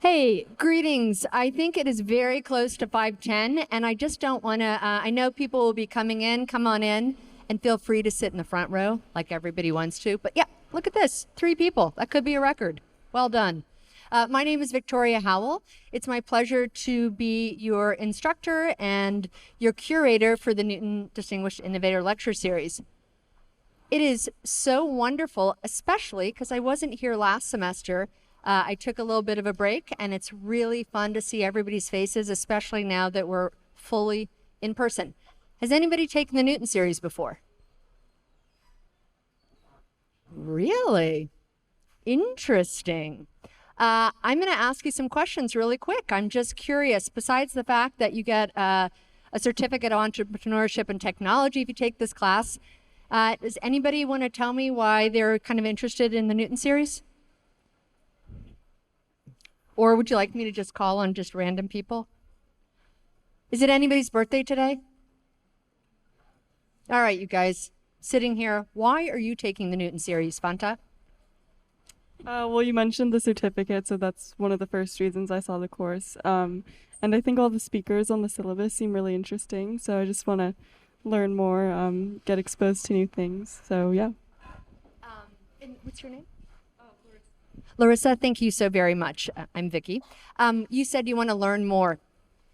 Hey, greetings. I think it is very close to 5:10, and I just don't want to, I know people will be coming in. Come on in, and feel free to sit in the front row like everybody wants to. But yeah, look at this, 3 people. That could be a record. Well done. My name is Victoria Howell. It's my pleasure to be your instructor and your curator for the Newton Distinguished Innovator Lecture Series. It is so wonderful, especially because I wasn't here last semester. I took a little bit of a break, and it's really fun to see everybody's faces, especially now that we're fully in person. Has anybody taken the Newton series before? Really? Interesting. I'm going to ask you some questions really quick. I'm just curious, besides the fact that you get a certificate of entrepreneurship and technology if you take this class, does anybody want to tell me why they're kind of interested in the Newton series? Or would you like me to just call on just random people? Is it anybody's birthday today? All right, you guys, sitting here, why are you taking the Newton series, Fanta? Well, you mentioned the certificate, so that's one of the first reasons I saw the course. And I think all the speakers on the syllabus seem really interesting, so I just want to learn more, get exposed to new things. So, yeah. And what's your name? Larissa, thank you so very much. I'm Vicki. You said you want to learn more.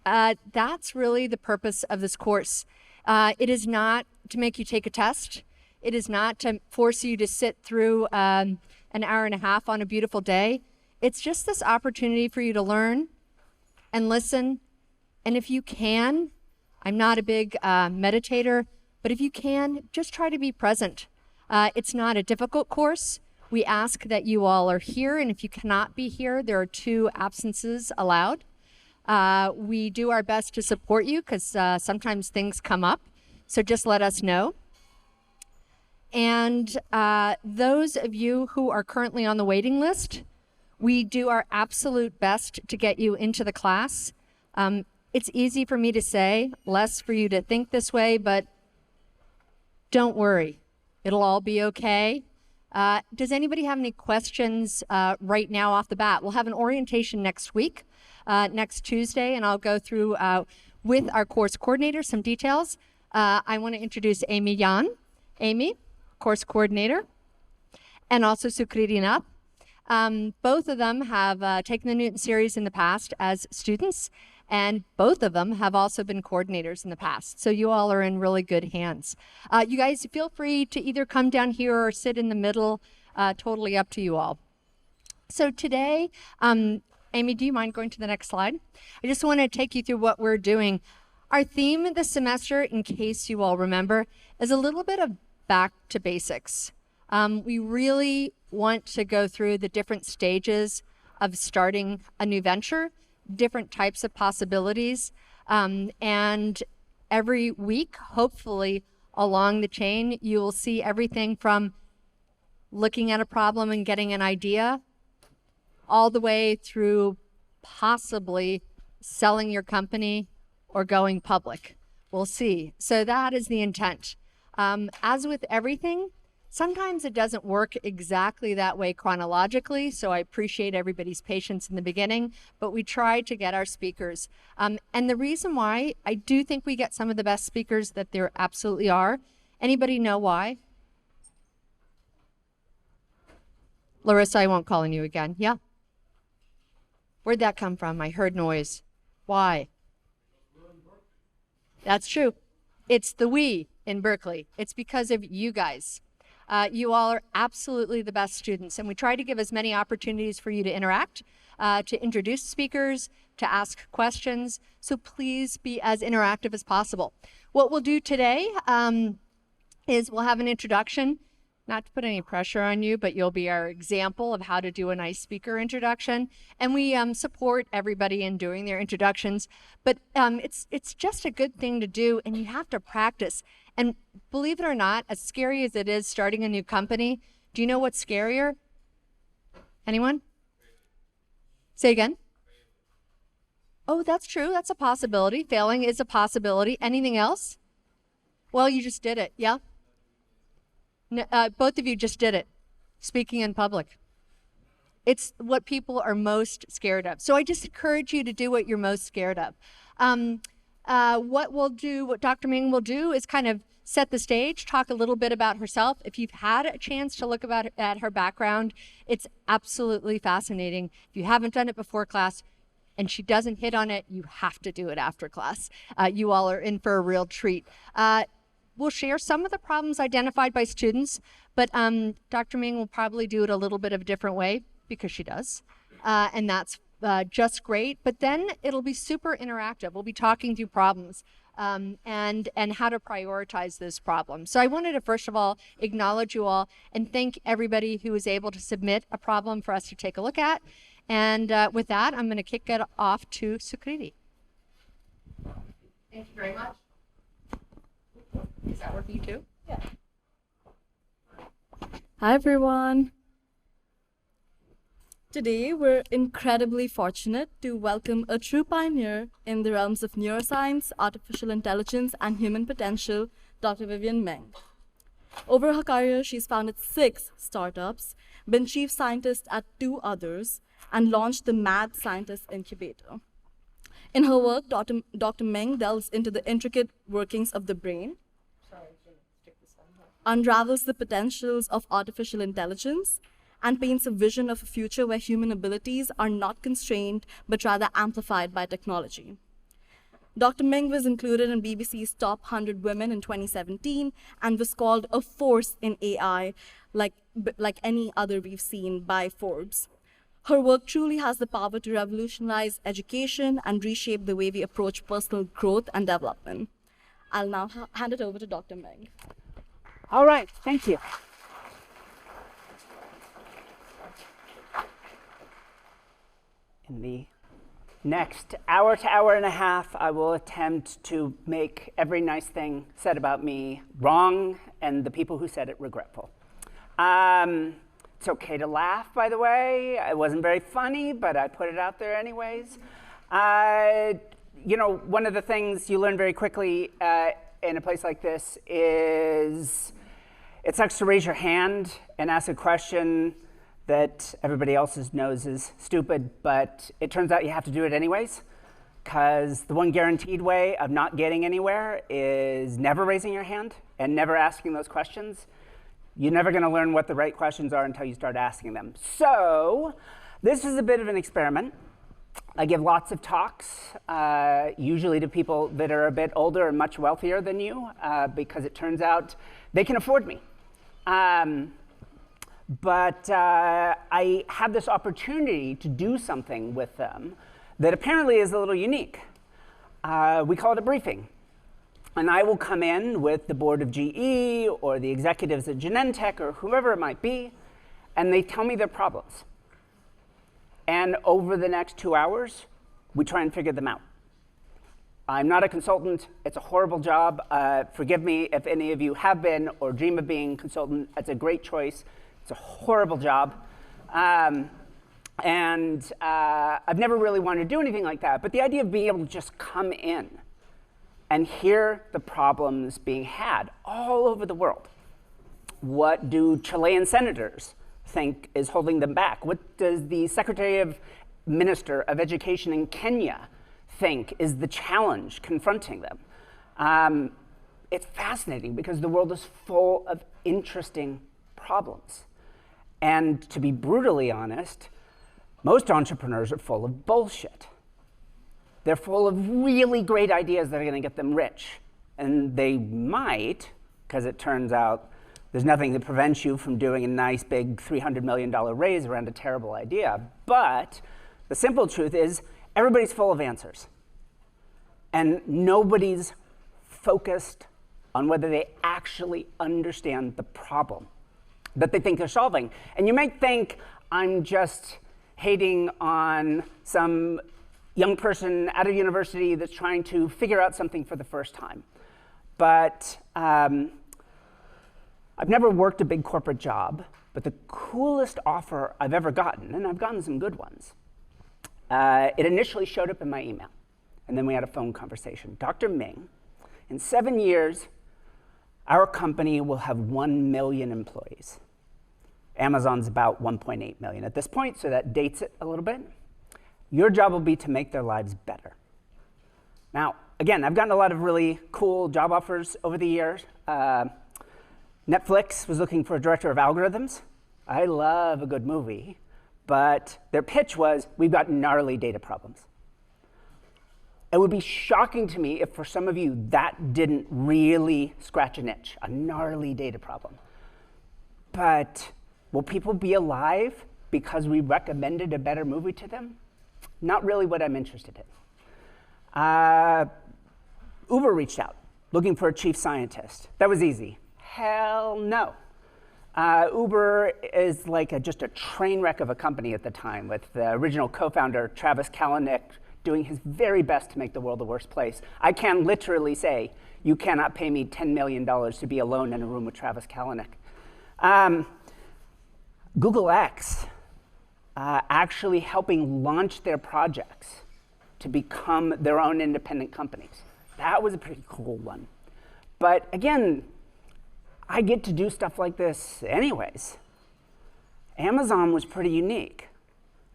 That's really the purpose of this course. It is not to make you take a test. It is not to force you to sit through an hour and a half on a beautiful day. It's just this opportunity for you to learn and listen. And if you can, I'm not a big meditator, but if you can, just try to be present. It's not a difficult course. We ask that you all are here, and if you cannot be here, there are 2 absences allowed. We do our best to support you because sometimes things come up, so just let us know. And those of you who are currently on the waiting list, we do our absolute best to get you into the class. It's easy for me to say, less for you to think this way, but don't worry, it'll all be okay. Does anybody have any questions right now off the bat? We'll have an orientation next week, next Tuesday, and I'll go through with our course coordinator some details. I want to introduce Amy Yan. Amy, course coordinator, and also Sutardja. Both of them have taken the Newton series in the past as students, and both of them have also been coordinators in the past. So you all are in really good hands. You guys feel free to either come down here or sit in the middle, totally up to you all. So today, Amy, do you mind going to the next slide? I just want to take you through what we're doing. Our theme this semester, in case you all remember, is a little bit of back to basics. We really want to go through the different stages of starting a new venture, different types of possibilities, and every week, hopefully along the chain, you will see everything from looking at a problem and getting an idea all the way through possibly selling your company or going public. We'll see. So that is the intent. As with everything, sometimes it doesn't work exactly that way chronologically, so I appreciate everybody's patience in the beginning, but we try to get our speakers. And the reason why I do think we get some of the best speakers that there absolutely are, anybody know why? Larissa, I won't call on you again. Yeah? Where'd that come from? I heard noise. Why? That's true. It's the we in Berkeley. It's because of you guys. You all are absolutely the best students, and we try to give as many opportunities for you to interact, to introduce speakers, to ask questions, so please be as interactive as possible. What we'll do today is we'll have an introduction, not to put any pressure on you, but you'll be our example of how to do a nice speaker introduction, and we support everybody in doing their introductions, but it's just a good thing to do, and you have to practice. And believe it or not, as scary as it is starting a new company, do you know what's scarier? Anyone? Say again? Oh, that's true. That's a possibility. Failing is a possibility. Anything else? Well, you just did it. Yeah? No, both of you just did it. Speaking in public. It's what people are most scared of. So I just encourage you to do what you're most scared of. What Dr. Ming will do is kind of set the stage, talk a little bit about herself. If you've had a chance to look at her background, it's absolutely fascinating. If you haven't done it before class and she doesn't hit on it, you have to do it after class. You all are in for a real treat. We'll share some of the problems identified by students, but Dr. Ming will probably do it a little bit of a different way because she does, and that's just great. But then it'll be super interactive. We'll be talking through problems and how to prioritize those problems. So I wanted to first of all acknowledge you all and thank everybody who was able to submit a problem for us to take a look at. And with that, I'm going to kick it off to Sukriti. Thank you very much. Does that work for you too? Yeah. Hi everyone. Today we're incredibly fortunate to welcome a true pioneer in the realms of neuroscience, artificial intelligence, and human potential, Dr. Vivienne Ming. Over her career, she's founded 6 startups, been chief scientist at 2 others, and launched the Mad Scientist Incubator. In her work, Dr. Ming delves into the intricate workings of the brain, unravels the potentials of artificial intelligence, and paints a vision of a future where human abilities are not constrained, but rather amplified by technology. Dr. Ming was included in BBC's Top 100 Women in 2017 and was called a force in AI like any other we've seen by Forbes. Her work truly has the power to revolutionize education and reshape the way we approach personal growth and development. I'll now hand it over to Dr. Ming. All right, thank you. In the next hour to hour and a half, I will attempt to make every nice thing said about me wrong and the people who said it regretful. It's okay to laugh, by the way. It wasn't very funny, but I put it out there anyways. One of the things you learn very quickly in a place like this is it sucks to raise your hand and ask a question that everybody else knows is stupid, but it turns out you have to do it anyways, because the one guaranteed way of not getting anywhere is never raising your hand and never asking those questions. You're never going to learn what the right questions are until you start asking them. So this is a bit of an experiment. I give lots of talks, usually to people that are a bit older and much wealthier than you, because it turns out they can afford me. But I have this opportunity to do something with them that apparently is a little unique. We call it a briefing. And I will come in with the board of GE or the executives at Genentech or whoever it might be, and they tell me their problems. And over the next 2 hours, we try and figure them out. I'm not a consultant. It's a horrible job. Forgive me if any of you have been or dream of being a consultant. It's a great choice. It's a horrible job. I've never really wanted to do anything like that. But the idea of being able to just come in and hear the problems being had all over the world. What do Chilean senators think is holding them back? What does the Minister of Education in Kenya think is the challenge confronting them? It's fascinating because the world is full of interesting problems. And to be brutally honest, most entrepreneurs are full of bullshit. They're full of really great ideas that are going to get them rich. And they might, because it turns out there's nothing that prevents you from doing a nice big $300 million raise around a terrible idea. But the simple truth is everybody's full of answers. And nobody's focused on whether they actually understand the problem that they think they're solving. And you might think I'm just hating on some young person at a university that's trying to figure out something for the first time. But I've never worked a big corporate job, but the coolest offer I've ever gotten, and I've gotten some good ones, it initially showed up in my email. And then we had a phone conversation. Dr. Ming, in 7 years, our company will have 1 million employees. Amazon's about 1.8 million at this point, so that dates it a little bit. Your job will be to make their lives better. Now, again, I've gotten a lot of really cool job offers over the years. Netflix was looking for a director of algorithms. I love a good movie, but their pitch was, we've got gnarly data problems. It would be shocking to me if for some of you that didn't really scratch an itch, a gnarly data problem. But will people be alive because we recommended a better movie to them? Not really what I'm interested in. Uber reached out, looking for a chief scientist. That was easy. Hell no. Uber is like just a train wreck of a company at the time, with the original co-founder, Travis Kalanick, doing his very best to make the world a worse place. I can literally say, you cannot pay me $10 million to be alone in a room with Travis Kalanick. Google X actually helping launch their projects to become their own independent companies. That was a pretty cool one. But again, I get to do stuff like this anyways. Amazon was pretty unique.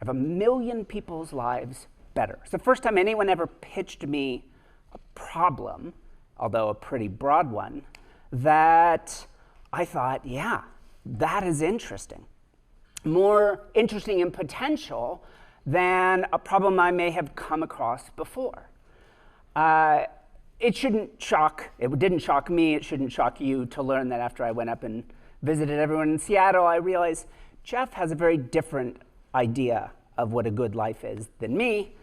Of 1 million people's lives better. It's the first time anyone ever pitched me a problem, although a pretty broad one, that I thought, yeah, that is interesting. More interesting in potential than a problem I may have come across before. It didn't shock me, it shouldn't shock you to learn that after I went up and visited everyone in Seattle, I realized Jeff has a very different idea of what a good life is than me,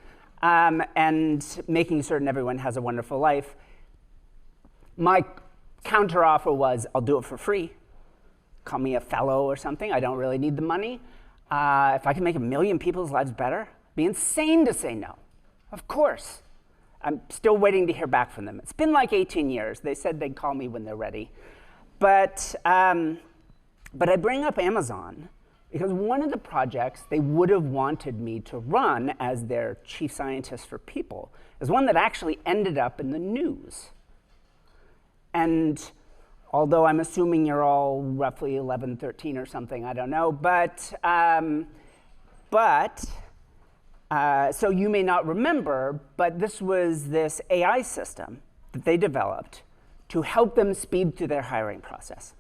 and making certain everyone has a wonderful life. My counteroffer was, I'll do it for free. Call me a fellow or something. I don't really need the money. If I can make 1 million people's lives better, it'd be insane to say no. Of course. I'm still waiting to hear back from them. It's been like 18 years. They said they'd call me when they're ready. But I bring up Amazon because one of the projects they would have wanted me to run as their chief scientist for people is one that actually ended up in the news. And although I'm assuming you're all roughly 11, 13 or something, I don't know, so you may not remember, but this was this AI system that they developed to help them speed through their hiring process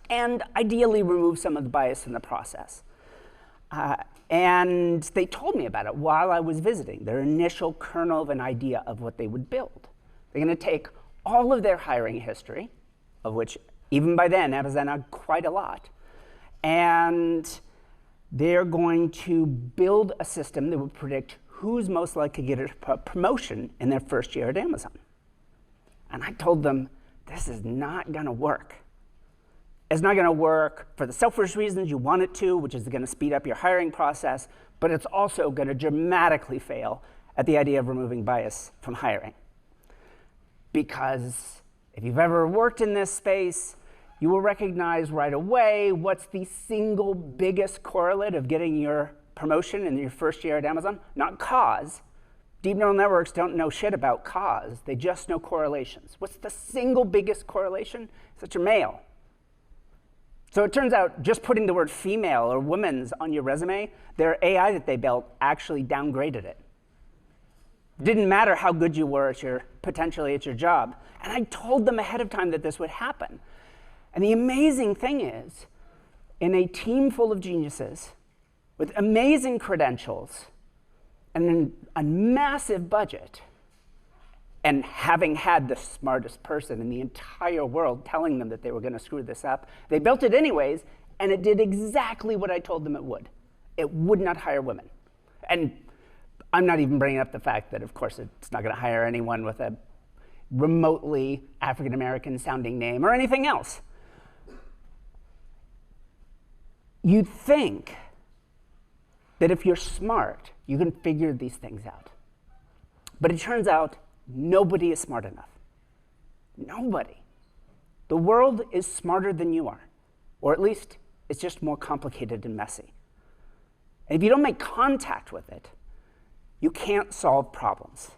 and ideally remove some of the bias in the process. And they told me about it while I was visiting, their initial kernel of an idea of what they would build. They're going to take all of their hiring history, of which even by then Amazon had quite a lot, and they're going to build a system that would predict who's most likely to get a promotion in their first year at Amazon. And I told them, this is not going to work. It's not going to work for the selfish reasons you want it to, which is going to speed up your hiring process, but it's also going to dramatically fail at the idea of removing bias from hiring. Because if you've ever worked in this space, you will recognize right away what's the single biggest correlate of getting your promotion in your first year at Amazon. Not cause. Deep neural networks don't know shit about cause. They just know correlations. What's the single biggest correlation? It's that you're male. So it turns out just putting the word female or women's on your resume, their AI that they built actually downgraded it. Didn't matter how good you were potentially at your job. And I told them ahead of time that this would happen. And the amazing thing is, in a team full of geniuses with amazing credentials and a massive budget, and having had the smartest person in the entire world telling them that they were going to screw this up, they built it anyways, and it did exactly what I told them it would. It would not hire women. And I'm not even bringing up the fact that, of course, it's not going to hire anyone with a remotely African-American sounding name or anything else. You'd think that if you're smart, you can figure these things out. But it turns out nobody is smart enough. Nobody. The world is smarter than you are, or at least it's just more complicated and messy. And if you don't make contact with it, you can't solve problems,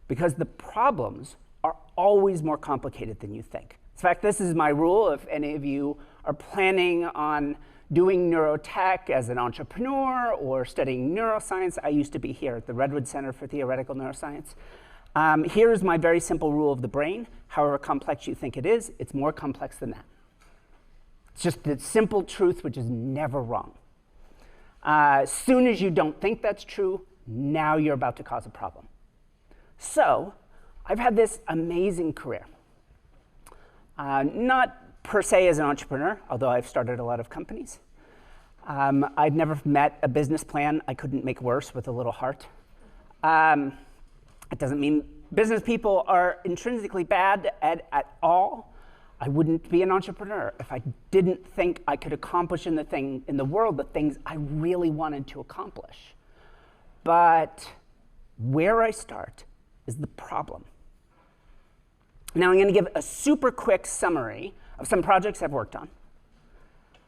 because the problems are always more complicated than you think. In fact, this is my rule. If any of you are planning on doing neurotech as an entrepreneur or studying neuroscience. I used to be here at the Redwood Center for Theoretical Neuroscience. Here's my very simple rule of the brain. However complex you think it is, it's more complex than that. It's just the simple truth, which is never wrong. As soon as you don't think that's true, now you're about to cause a problem. So I've had this amazing career. Not per se as an entrepreneur, although I've started a lot of companies. I'd never met a business plan I couldn't make worse with a little heart. It doesn't mean business people are intrinsically bad at all. I wouldn't be an entrepreneur if I didn't think I could accomplish in the world the things I really wanted to accomplish. But where I start is the problem. Now I'm going to give a super quick summary of some projects I've worked on,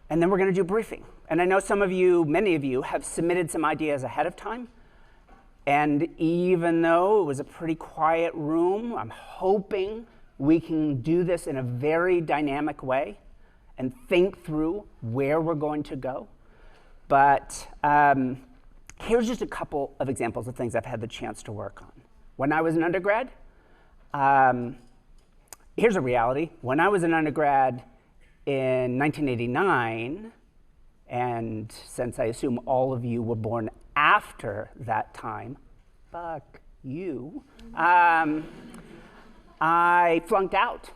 and then we're going to do a briefing. And I know some of you, many of you, have submitted some ideas ahead of time. And even though it was a pretty quiet room, I'm hoping we can do this in a very dynamic way and think through where we're going to go. But here's just a couple of examples of things I've had the chance to work on. When I was an undergrad, here's a reality. When I was an undergrad in 1989, and since I assume all of you were born after that time, fuck you, I flunked out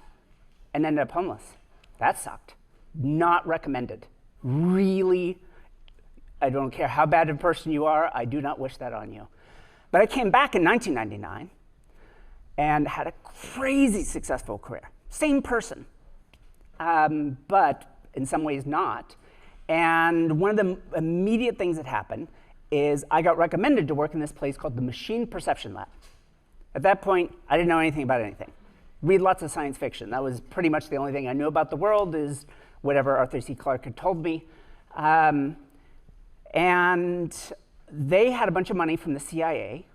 and ended up homeless. That sucked. Not recommended. Really, I don't care how bad of a person you are, I do not wish that on you. But I came back in 1999 and had a crazy successful career. Same person, but in some ways not. And one of the immediate things that happened is I got recommended to work in this place called the Machine Perception Lab. At that point, I didn't know anything about anything. Read lots of science fiction. That was pretty much the only thing I knew about the world, is whatever Arthur C. Clarke had told me. And they had a bunch of money from the CIA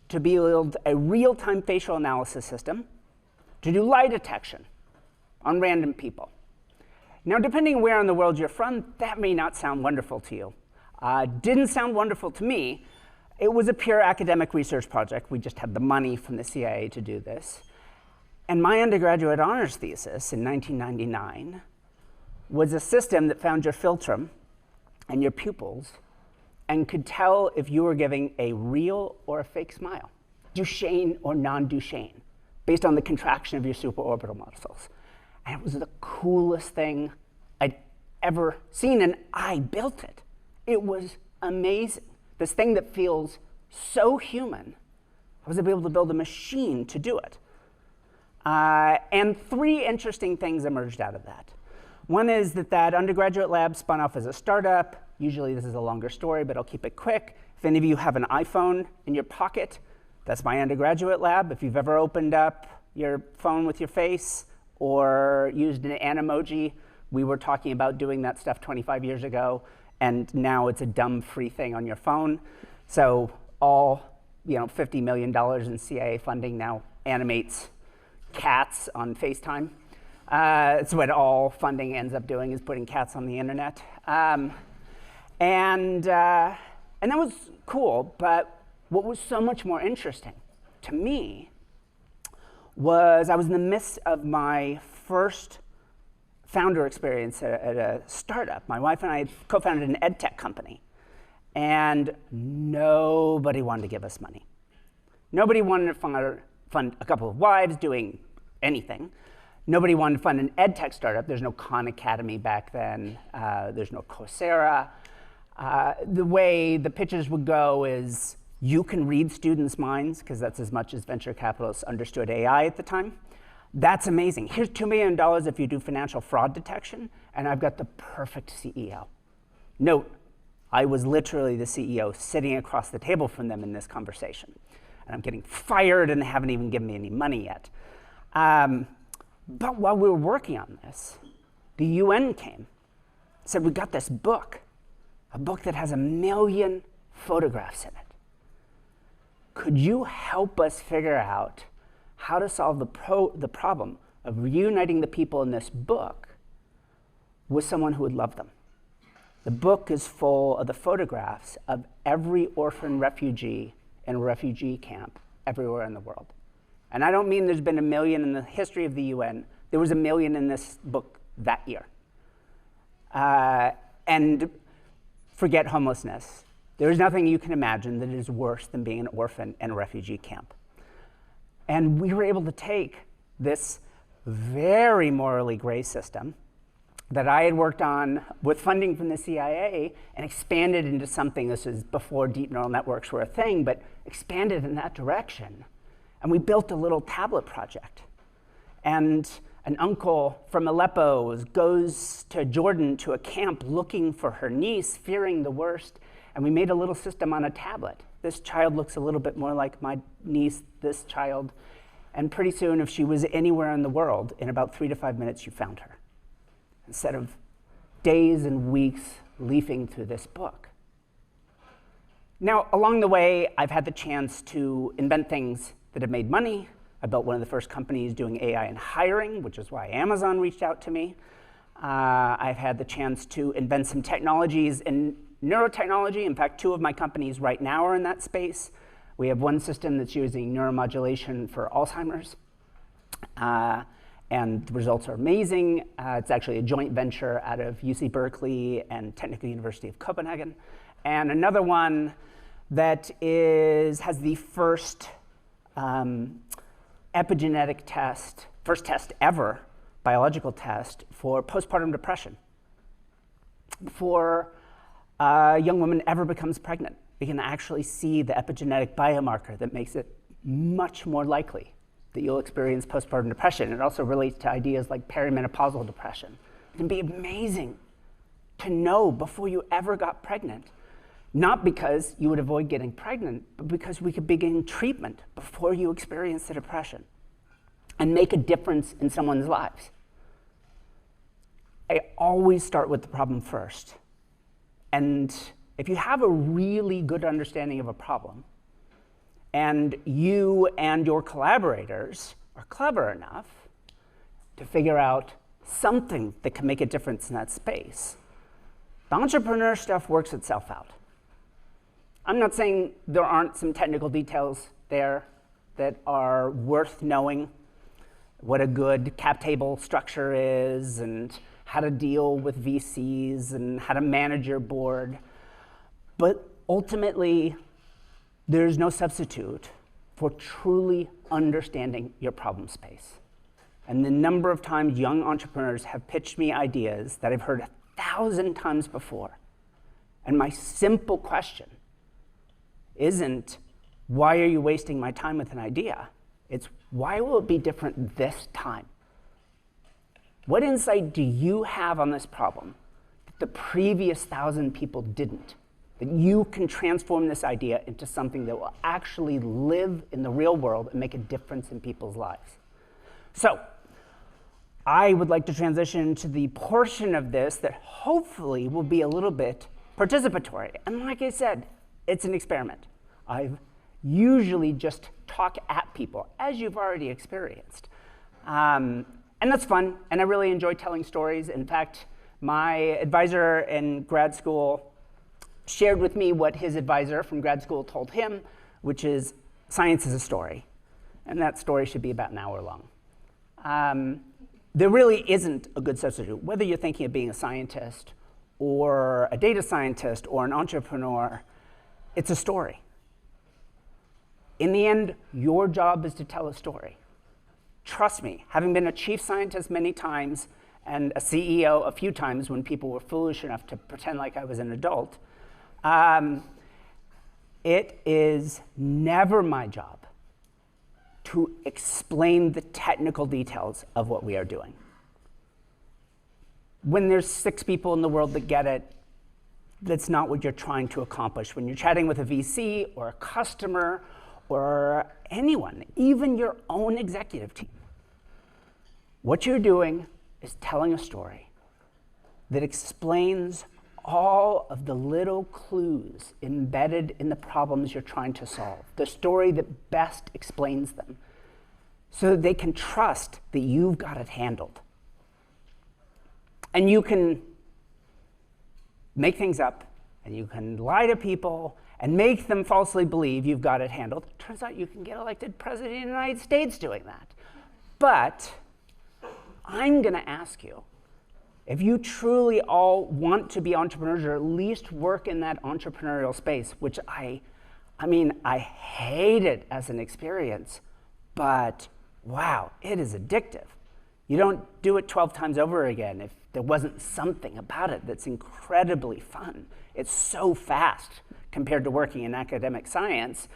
to build a real-time facial analysis system to do lie detection on random people. Now, depending where in the world you're from, that may not sound wonderful to you. Didn't sound wonderful to me. It was a pure academic research project. We just had the money from the CIA to do this. And my undergraduate honors thesis in 1999 was a system that found your philtrum and your pupils and could tell if you were giving a real or a fake smile, Duchenne or non-Duchenne, based on the contraction of your supraorbital muscles. And it was the coolest thing I'd ever seen, and I built it. It was amazing. This thing that feels so human, I was able to build a machine to do it. And three interesting things emerged out of that. One is that undergraduate lab spun off as a startup. Usually this is a longer story, but I'll keep it quick. If any of you have an iPhone in your pocket, that's my undergraduate lab. If you've ever opened up your phone with your face or used an Animoji, we were talking about doing that stuff 25 years ago, and now it's a dumb free thing on your phone. So all $50 million in CIA funding now animates cats on FaceTime. It's what all funding ends up doing, is putting cats on the internet. And that was cool, but what was so much more interesting to me was I was in the midst of my first founder experience at a startup. My wife and I co-founded an ed tech company, and nobody wanted to give us money. Nobody wanted to fund a couple of wives doing anything. Nobody wanted to fund an ed tech startup. There's no Khan Academy back then. There's no Coursera. The way the pitches would go is you can read students' minds, because that's as much as venture capitalists understood AI at the time. That's amazing. Here's $2 million if you do financial fraud detection, and I've got the perfect CEO. Note, I was literally the CEO sitting across the table from them in this conversation. And I'm getting fired, and they haven't even given me any money yet. But while we were working on this, the UN came, said, we got this book, a book that has 1 million photographs in it. Could you help us figure out how to solve the problem of reuniting the people in this book with someone who would love them? The book is full of the photographs of every orphan refugee in a refugee camp everywhere in the world. And I don't mean there's been 1 million in the history of the UN. There was 1 million in this book that year. And forget homelessness. There is nothing you can imagine that is worse than being an orphan in a refugee camp. And we were able to take this very morally gray system that I had worked on with funding from the CIA and expanded into something. This is before deep neural networks were a thing, but expanded in that direction. And we built a little tablet project. And an uncle from Aleppo goes to Jordan to a camp looking for her niece, fearing the worst. And we made a little system on a tablet. This child looks a little bit more like my niece, this child. And pretty soon, if she was anywhere in the world, in about 3 to 5 minutes, you found her, instead of days and weeks leafing through this book. Now, along the way, I've had the chance to invent things that have made money. I built one of the first companies doing AI in hiring, which is why Amazon reached out to me. I've had the chance to invent some technologies in neurotechnology. In fact, 2 of my companies right now are in that space. We have one system that's using neuromodulation for Alzheimer's. And the results are amazing. It's actually a joint venture out of UC Berkeley and Technical University of Copenhagen. And another one that has the first epigenetic test, first test ever, biological test for postpartum depression. Before a young woman ever becomes pregnant, we can actually see the epigenetic biomarker that makes it much more likely that you'll experience postpartum depression. It also relates to ideas like perimenopausal depression. It can be amazing to know before you ever got pregnant, not because you would avoid getting pregnant, but because we could begin treatment before you experience the depression and make a difference in someone's lives. I always start with the problem first. And if you have a really good understanding of a problem, and you and your collaborators are clever enough to figure out something that can make a difference in that space, the entrepreneur stuff works itself out. I'm not saying there aren't some technical details there that are worth knowing, what a good cap table structure is, and how to deal with VCs, and how to manage your board. But ultimately, there's no substitute for truly understanding your problem space. And the number of times young entrepreneurs have pitched me ideas that I've heard 1,000 times before. And my simple question isn't, why are you wasting my time with an idea? It's, why will it be different this time? What insight do you have on this problem that the previous 1,000 people didn't? That you can transform this idea into something that will actually live in the real world and make a difference in people's lives. So, I would like to transition to the portion of this that hopefully will be a little bit participatory. And like I said, it's an experiment. I've usually just talk at people, as you've already experienced. And that's fun, and I really enjoy telling stories. In fact, my advisor in grad school shared with me what his advisor from grad school told him, which is science is a story, and that story should be about an hour long. There really isn't a good substitute. Whether you're thinking of being a scientist or a data scientist or an entrepreneur, it's a story. In the end, your job is to tell a story. Trust me, having been a chief scientist many times and a CEO a few times when people were foolish enough to pretend like I was an adult, it is never my job to explain the technical details of what we are doing. When there's 6 people in the world that get it, that's not what you're trying to accomplish. When you're chatting with a VC or a customer or anyone, even your own executive team, what you're doing is telling a story that explains all of the little clues embedded in the problems you're trying to solve, the story that best explains them, so that they can trust that you've got it handled. And you can make things up, and you can lie to people and make them falsely believe you've got it handled. Turns out you can get elected president of the United States doing that. But I'm going to ask you, if you truly all want to be entrepreneurs or at least work in that entrepreneurial space, which I hate it as an experience, but wow, it is addictive. You don't do it 12 times over again if there wasn't something about it that's incredibly fun. It's so fast compared to working in academic science.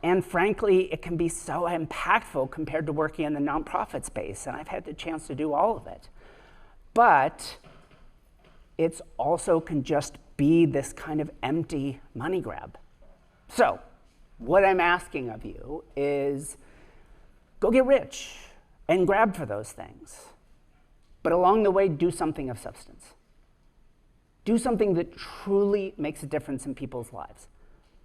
And frankly, it can be so impactful compared to working in the nonprofit space. And I've had the chance to do all of it. But it's also can just be this kind of empty money grab. So what I'm asking of you is go get rich and grab for those things. But along the way, do something of substance. Do something that truly makes a difference in people's lives.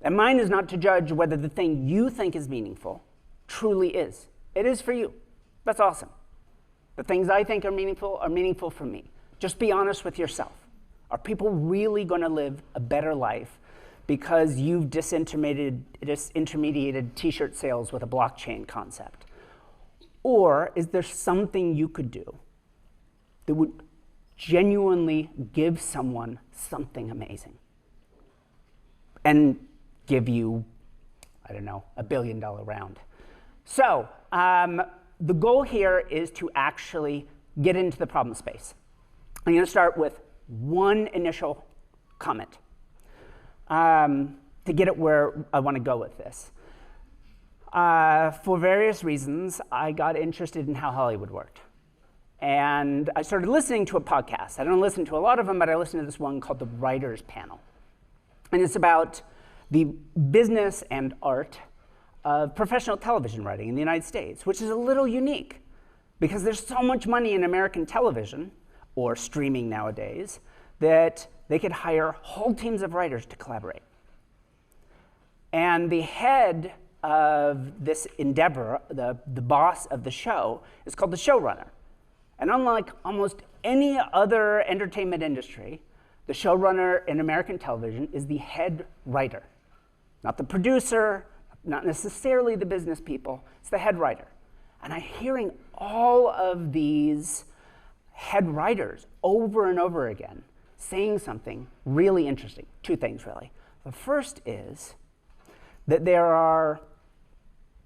And mine is not to judge whether the thing you think is meaningful truly is. It is for you. That's awesome. The things I think are meaningful for me. Just be honest with yourself. Are people really going to live a better life because you've disintermediated t-shirt sales with a blockchain concept? Or is there something you could do that would genuinely give someone something amazing and give you, I don't know, $1 billion round? So the goal here is to actually get into the problem space. I'm going to start with one initial comment to get it where I want to go with this. For various reasons, I got interested in how Hollywood worked. And I started listening to a podcast. I don't listen to a lot of them, but I listened to this one called The Writers' Panel. And it's about the business and art of professional television writing in the United States, which is a little unique because there's so much money in American television, or streaming nowadays, that they could hire whole teams of writers to collaborate. And the head of this endeavor, the boss of the show, is called the showrunner. And unlike almost any other entertainment industry, the showrunner in American television is the head writer. Not the producer, not necessarily the business people, it's the head writer. And I'm hearing all of these head writers over and over again saying something really interesting. Two things, really. The first is that there are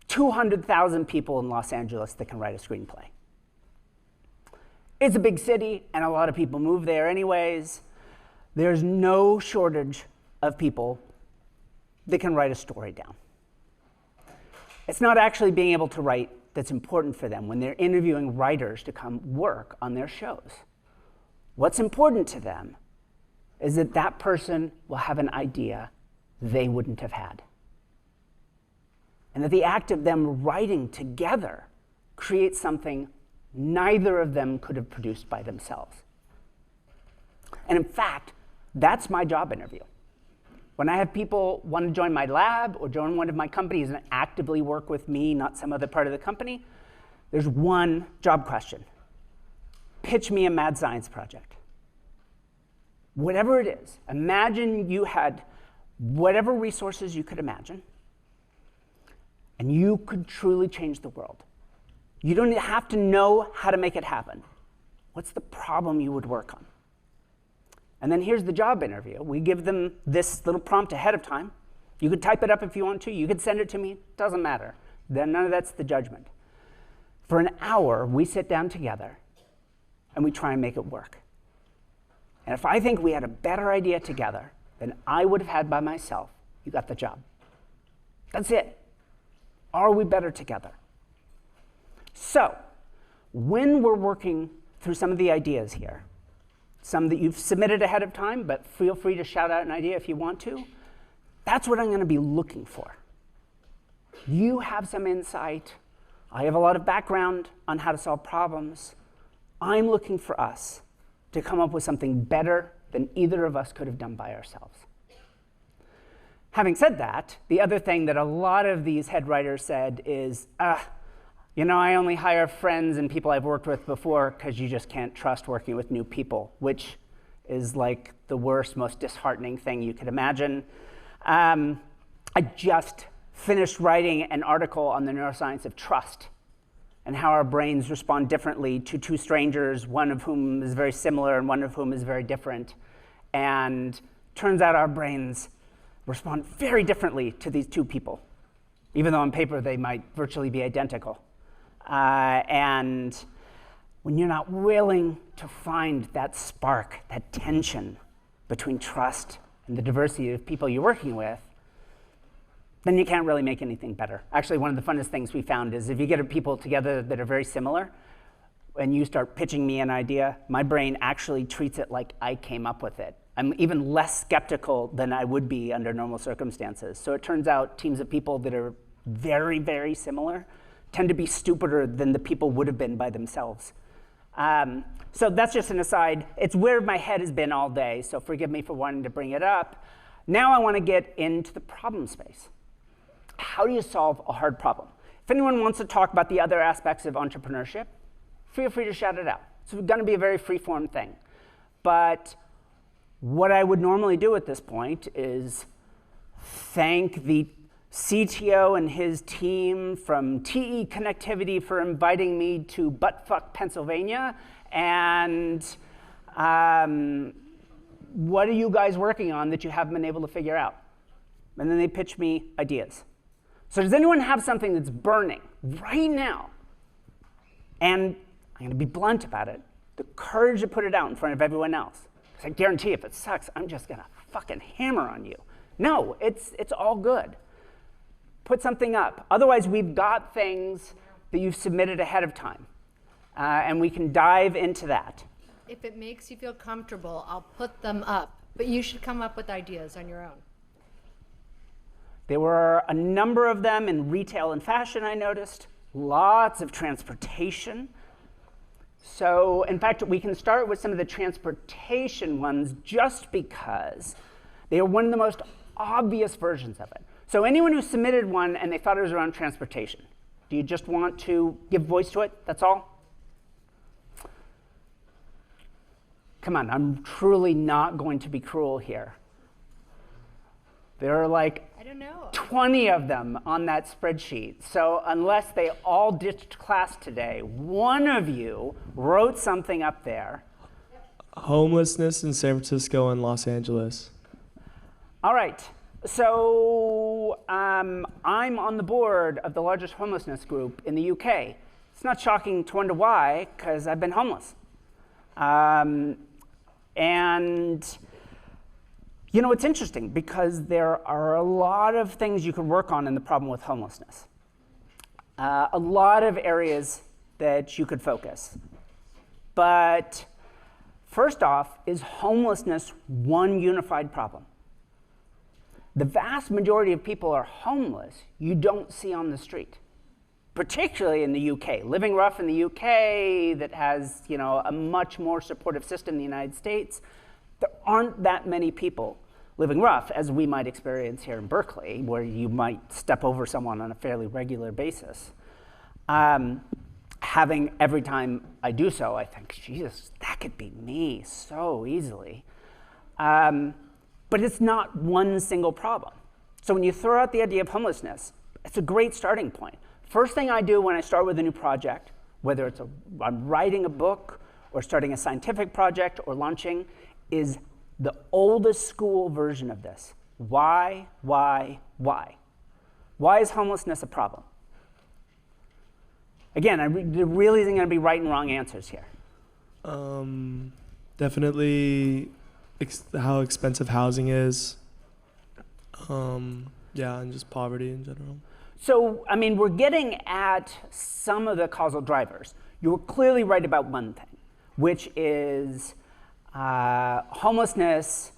200,000 people in Los Angeles that can write a screenplay. It's a big city, and a lot of people move there anyways. There's no shortage of people that can write a story down. It's not actually being able to write that's important for them when they're interviewing writers to come work on their shows. What's important to them is that that person will have an idea they wouldn't have had. And that the act of them writing together creates something neither of them could have produced by themselves. And in fact, that's my job interview. When I have people want to join my lab or join one of my companies and actively work with me, not some other part of the company, there's one job question. Pitch me a mad science project. Whatever it is, imagine you had whatever resources you could imagine, and you could truly change the world. You don't have to know how to make it happen. What's the problem you would work on? And then here's the job interview. We give them this little prompt ahead of time. You could type it up if you want to. You could send it to me. Doesn't matter. Then none of that's the judgment. For an hour, we sit down together, and we try and make it work. And if I think we had a better idea together than I would have had by myself, you got the job. That's it. Are we better together? So, when we're working through some of the ideas here, some that you've submitted ahead of time, but feel free to shout out an idea if you want to, that's what I'm going to be looking for. You have some insight. I have a lot of background on how to solve problems. I'm looking for us to come up with something better than either of us could have done by ourselves. Having said that, the other thing that a lot of these head writers said is, I only hire friends and people I've worked with before because you just can't trust working with new people, which is like the worst, most disheartening thing you could imagine. I just finished writing an article on the neuroscience of trust and how our brains respond differently to two strangers, one of whom is very similar and one of whom is very different. And turns out our brains respond very differently to these two people, even though on paper they might virtually be identical. And when you're not willing to find that spark, that tension between trust and the diversity of people you're working with, then you can't really make anything better. Actually, one of the funnest things we found is if you get people together that are very similar, and you start pitching me an idea, my brain actually treats it like I came up with it. I'm even less skeptical than I would be under normal circumstances. So it turns out teams of people that are very, very similar tend to be stupider than the people would have been by themselves. So that's just an aside. It's where my head has been all day, so forgive me for wanting to bring it up. Now I want to get into the problem space. How do you solve a hard problem? If anyone wants to talk about the other aspects of entrepreneurship, feel free to shout it out. It's going to be a very free-form thing. But what I would normally do at this point is thank the CTO and his team from TE Connectivity for inviting me to buttfuck Pennsylvania. And what are you guys working on that you haven't been able to figure out? And then they pitch me ideas. So does anyone have something that's burning right now? And I'm going to be blunt about it. The courage to put it out in front of everyone else. Because I guarantee if it sucks, I'm just going to fucking hammer on you. No, it's all good. Put something up. Otherwise, we've got things that you've submitted ahead of time. And we can dive into that. If it makes you feel comfortable, I'll put them up. But you should come up with ideas on your own. There were a number of them in retail and fashion, I noticed. Lots of transportation. So, in fact, we can start with some of the transportation ones just because they are one of the most obvious versions of it. So anyone who submitted one and they thought it was around transportation, do you just want to give voice to it? That's all? Come on, I'm truly not going to be cruel here. There are like 20 of them on that spreadsheet. So unless they all ditched class today, one of you wrote something up there. Homelessness in San Francisco and Los Angeles. All right. So I'm on the board of the largest homelessness group in the UK. It's not shocking to wonder why, because I've been homeless. And you know, it's interesting because there are a lot of things you could work on in the problem with homelessness. A lot of areas that you could focus. But first off, is homelessness one unified problem? The vast majority of people are homeless you don't see on the street, particularly in the UK. Living rough in the UK that has, you know, a much more supportive system in the United States, there aren't that many people living rough as we might experience here in Berkeley, where you might step over someone on a fairly regular basis. Having every time I do so, I think, Jesus, that could be me so easily. But it's not one single problem. So when you throw out the idea of homelessness, it's a great starting point. First thing I do when I start with a new project, whether it's I'm writing a book or starting a scientific project or launching, is the oldest school version of this. Why? Why is homelessness a problem? Again, there really isn't going to be right and wrong answers here. Definitely how expensive housing is. Yeah, and just poverty in general. So, I mean, we're getting at some of the causal drivers. You were clearly right about one thing, which is homelessness,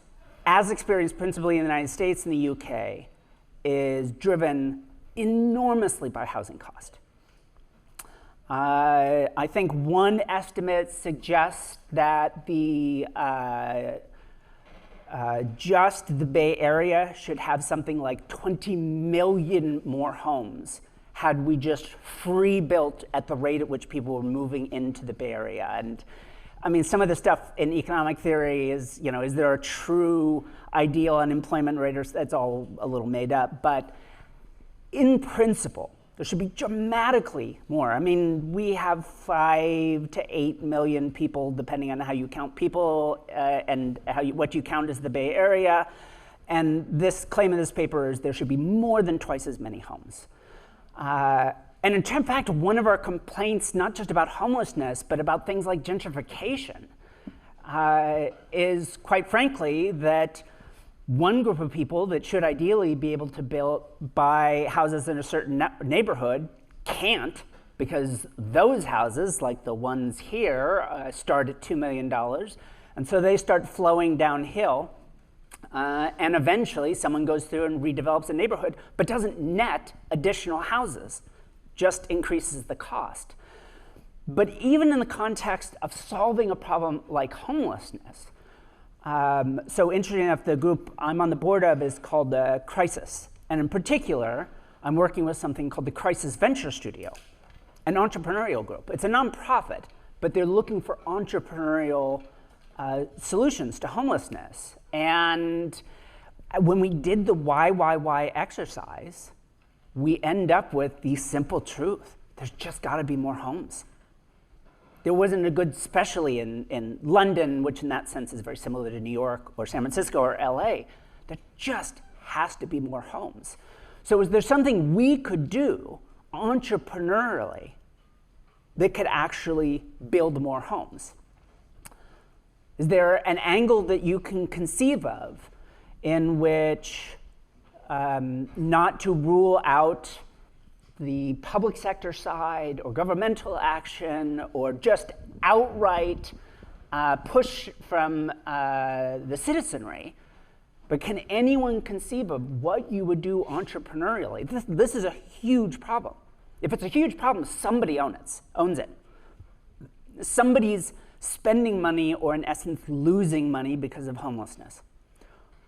as experienced principally in the United States and the UK, is driven enormously by housing cost. I think one estimate suggests that just the Bay Area should have something like 20 million more homes had we just free built at the rate at which people were moving into the Bay Area. And I mean, some of the stuff in economic theory is, is there a true ideal unemployment rate, or that's all a little made up. But in principle, there should be dramatically more. I mean, we have 5 to 8 million people, depending on how you count people and what you count as the Bay Area. And this claim in this paper is there should be more than twice as many homes. And in fact, one of our complaints, not just about homelessness, but about things like gentrification, is quite frankly that one group of people that should ideally be able to buy houses in a certain neighborhood can't, because those houses, like the ones here, start at $2 million. And so they start flowing downhill. And eventually someone goes through and redevelops a neighborhood, but doesn't net additional houses, just increases the cost. But even in the context of solving a problem like homelessness, so interesting enough, the group I'm on the board of is called Crisis. And in particular, I'm working with something called the Crisis Venture Studio, an entrepreneurial group. It's a nonprofit, but they're looking for entrepreneurial solutions to homelessness. And when we did the why exercise, we end up with the simple truth. There's just got to be more homes. There wasn't a good, especially in London, which in that sense is very similar to New York or San Francisco or LA, there just has to be more homes. So is there something we could do entrepreneurially that could actually build more homes? Is there an angle that you can conceive of in which not to rule out the public sector side or governmental action or just outright push from the citizenry, but can anyone conceive of what you would do entrepreneurially? This is a huge problem. If it's a huge problem, somebody owns it. Somebody's spending money or in essence losing money because of homelessness.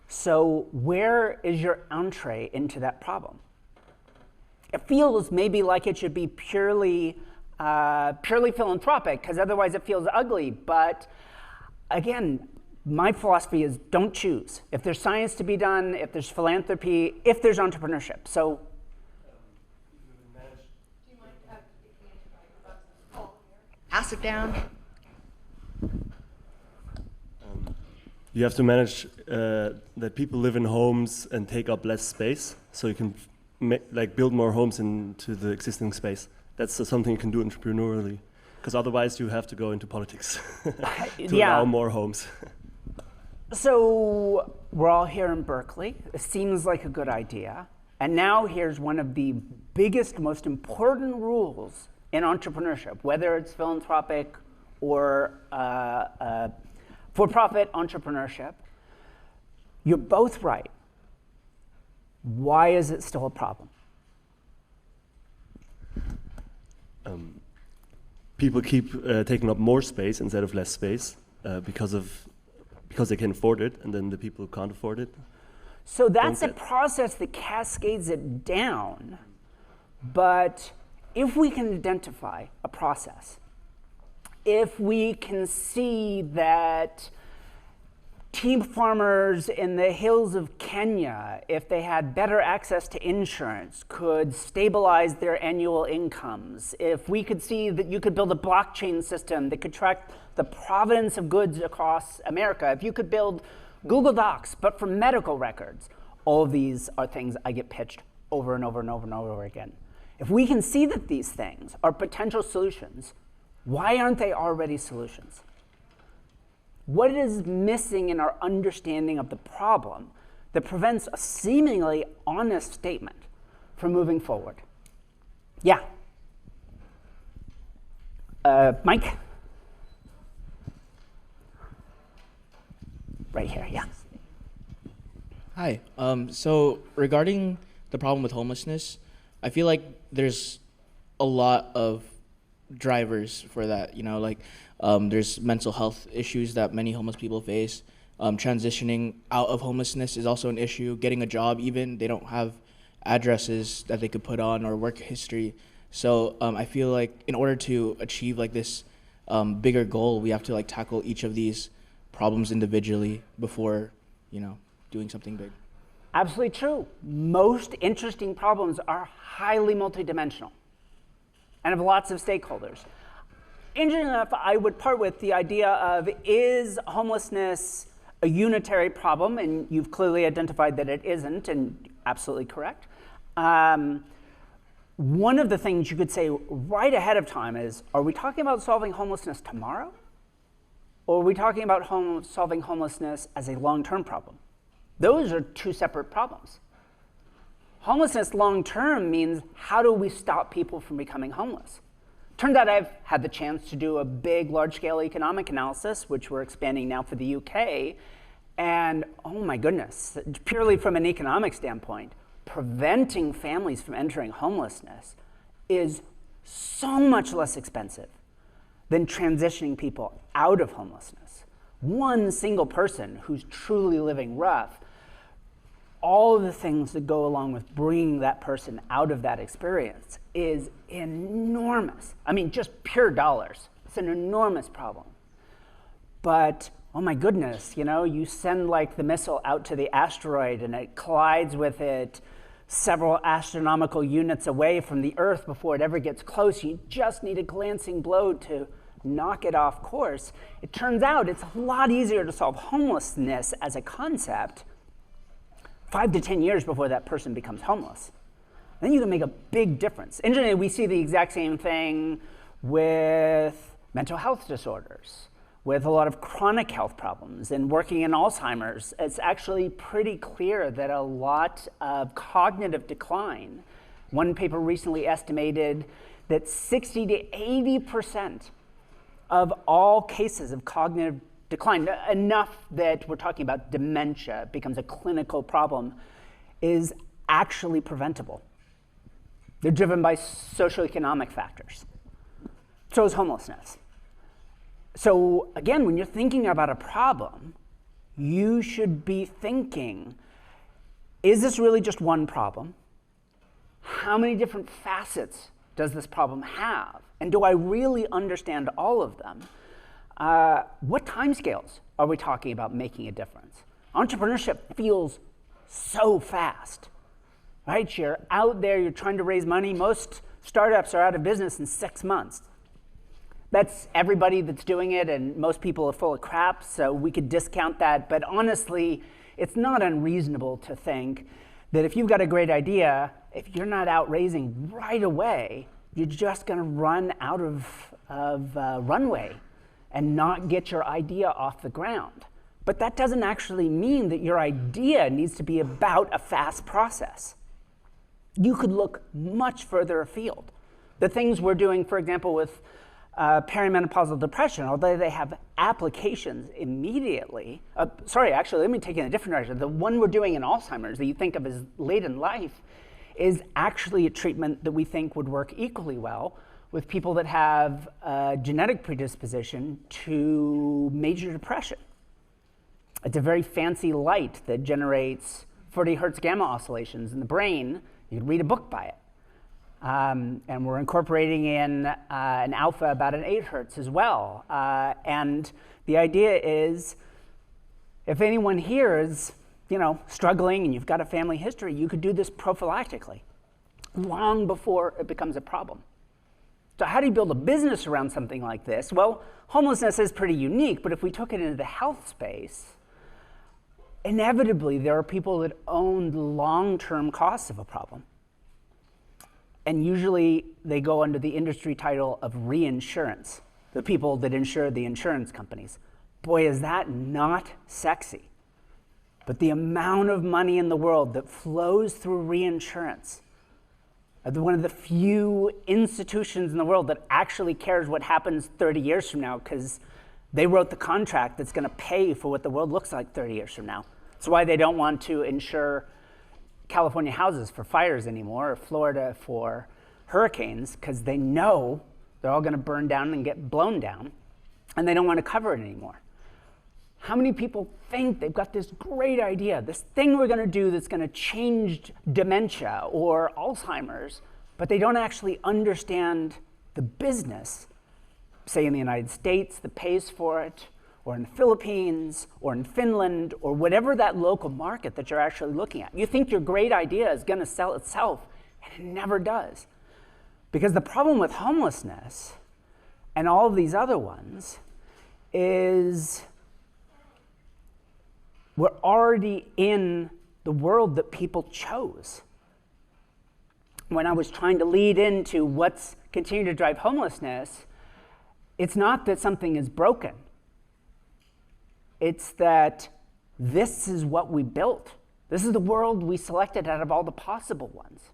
So where is your entree into that problem? It feels maybe like it should be purely philanthropic, because otherwise it feels ugly. But again, my philosophy is don't choose. If there's science to be done, if there's philanthropy, if there's entrepreneurship. So. Pass it down. You have to manage that people live in homes and take up less space, so you can build more homes into the existing space. That's something you can do entrepreneurially, because otherwise you have to go into politics to allow more homes. So we're all here in Berkeley. It seems like a good idea. And now here's one of the biggest, most important rules in entrepreneurship, whether it's philanthropic or for-profit entrepreneurship. You're both right. Why is it still a problem? People keep taking up more space instead of less space because they can afford it, and then the people who can't afford it. So that's a process that cascades it down. But if we can identify a process, if we can see that tea farmers in the hills of Kenya, if they had better access to insurance, could stabilize their annual incomes, if we could see that you could build a blockchain system that could track the provenance of goods across America, if you could build Google Docs, but for medical records, all of these are things I get pitched over and over and over and over again. If we can see that these things are potential solutions, why aren't they already solutions? What is missing in our understanding of the problem that prevents a seemingly honest statement from moving forward? Yeah. Mike? Right here, yeah. Hi. So regarding the problem with homelessness, I feel like there's a lot of drivers for that. There's mental health issues that many homeless people face. Transitioning out of homelessness is also an issue. Getting a job, even they don't have addresses that they could put on or work history. So I feel like in order to achieve this bigger goal. We have to like tackle each of these problems individually before, doing something big. Absolutely true. Most interesting problems are highly multidimensional and have lots of stakeholders. Interesting enough, I would part with the idea of, is homelessness a unitary problem? And you've clearly identified that it isn't, and absolutely correct. One of the things you could say right ahead of time is, are we talking about solving homelessness tomorrow? Or are we talking about solving homelessness as a long-term problem? Those are two separate problems. Homelessness long-term means, how do we stop people from becoming homeless? Turns out I've had the chance to do a big, large-scale economic analysis, which we're expanding now for the UK, and oh my goodness, purely from an economic standpoint, preventing families from entering homelessness is so much less expensive than transitioning people out of homelessness. One single person who's truly living rough, all of the things that go along with bringing that person out of that experience is enormous. I mean, just pure dollars. It's an enormous problem. But oh my goodness, you send like the missile out to the asteroid and it collides with it several astronomical units away from the Earth before it ever gets close. You just need a glancing blow to knock it off course. It turns out it's a lot easier to solve homelessness as a concept 5 to 10 years before that person becomes homeless. Then you can make a big difference. Interestingly, we see the exact same thing with mental health disorders, with a lot of chronic health problems, and working in Alzheimer's. It's actually pretty clear that a lot of cognitive decline, one paper recently estimated that 60 to 80% of all cases of cognitive decline, enough that we're talking about dementia becomes a clinical problem, is actually preventable. They're driven by socioeconomic factors. So is homelessness. So again, when you're thinking about a problem, you should be thinking, is this really just one problem? How many different facets does this problem have? And do I really understand all of them? What timescales are we talking about making a difference? Entrepreneurship feels so fast, right? You're out there, you're trying to raise money. Most startups are out of business in 6 months. That's everybody that's doing it, and most people are full of crap, so we could discount that. But honestly, it's not unreasonable to think that if you've got a great idea, if you're not out raising right away, you're just going to run out of runway and not get your idea off the ground. But that doesn't actually mean that your idea needs to be about a fast process. You could look much further afield. The things we're doing, for example, with perimenopausal depression, although they have applications immediately, actually, let me take it in a different direction. The one we're doing in Alzheimer's that you think of as late in life is actually a treatment that we think would work equally well with people that have a genetic predisposition to major depression. It's a very fancy light that generates 40 hertz gamma oscillations in the brain. You can read a book by it. And we're incorporating in an alpha about an 8 hertz as well. And the idea is, if anyone here is, struggling and you've got a family history, you could do this prophylactically, long before it becomes a problem. So how do you build a business around something like this? Well, homelessness is pretty unique, but if we took it into the health space, inevitably there are people that own the long-term costs of a problem. And usually they go under the industry title of reinsurance, the people that insure the insurance companies. Boy, is that not sexy. But the amount of money in the world that flows through reinsurance, one of the few institutions in the world that actually cares what happens 30 years from now, because they wrote the contract that's going to pay for what the world looks like 30 years from now. That's why they don't want to insure California houses for fires anymore, or Florida for hurricanes, because they know they're all going to burn down and get blown down, and they don't want to cover it anymore. How many people think they've got this great idea, this thing we're going to do that's going to change dementia or Alzheimer's, but they don't actually understand the business say in the United States that pays for it, or in the Philippines, or in Finland, or whatever that local market that you're actually looking at. You think your great idea is going to sell itself, and it never does. Because the problem with homelessness and all of these other ones is we're already in the world that people chose. When I was trying to lead into what's continuing to drive homelessness, it's not that something is broken. It's that this is what we built. This is the world we selected out of all the possible ones.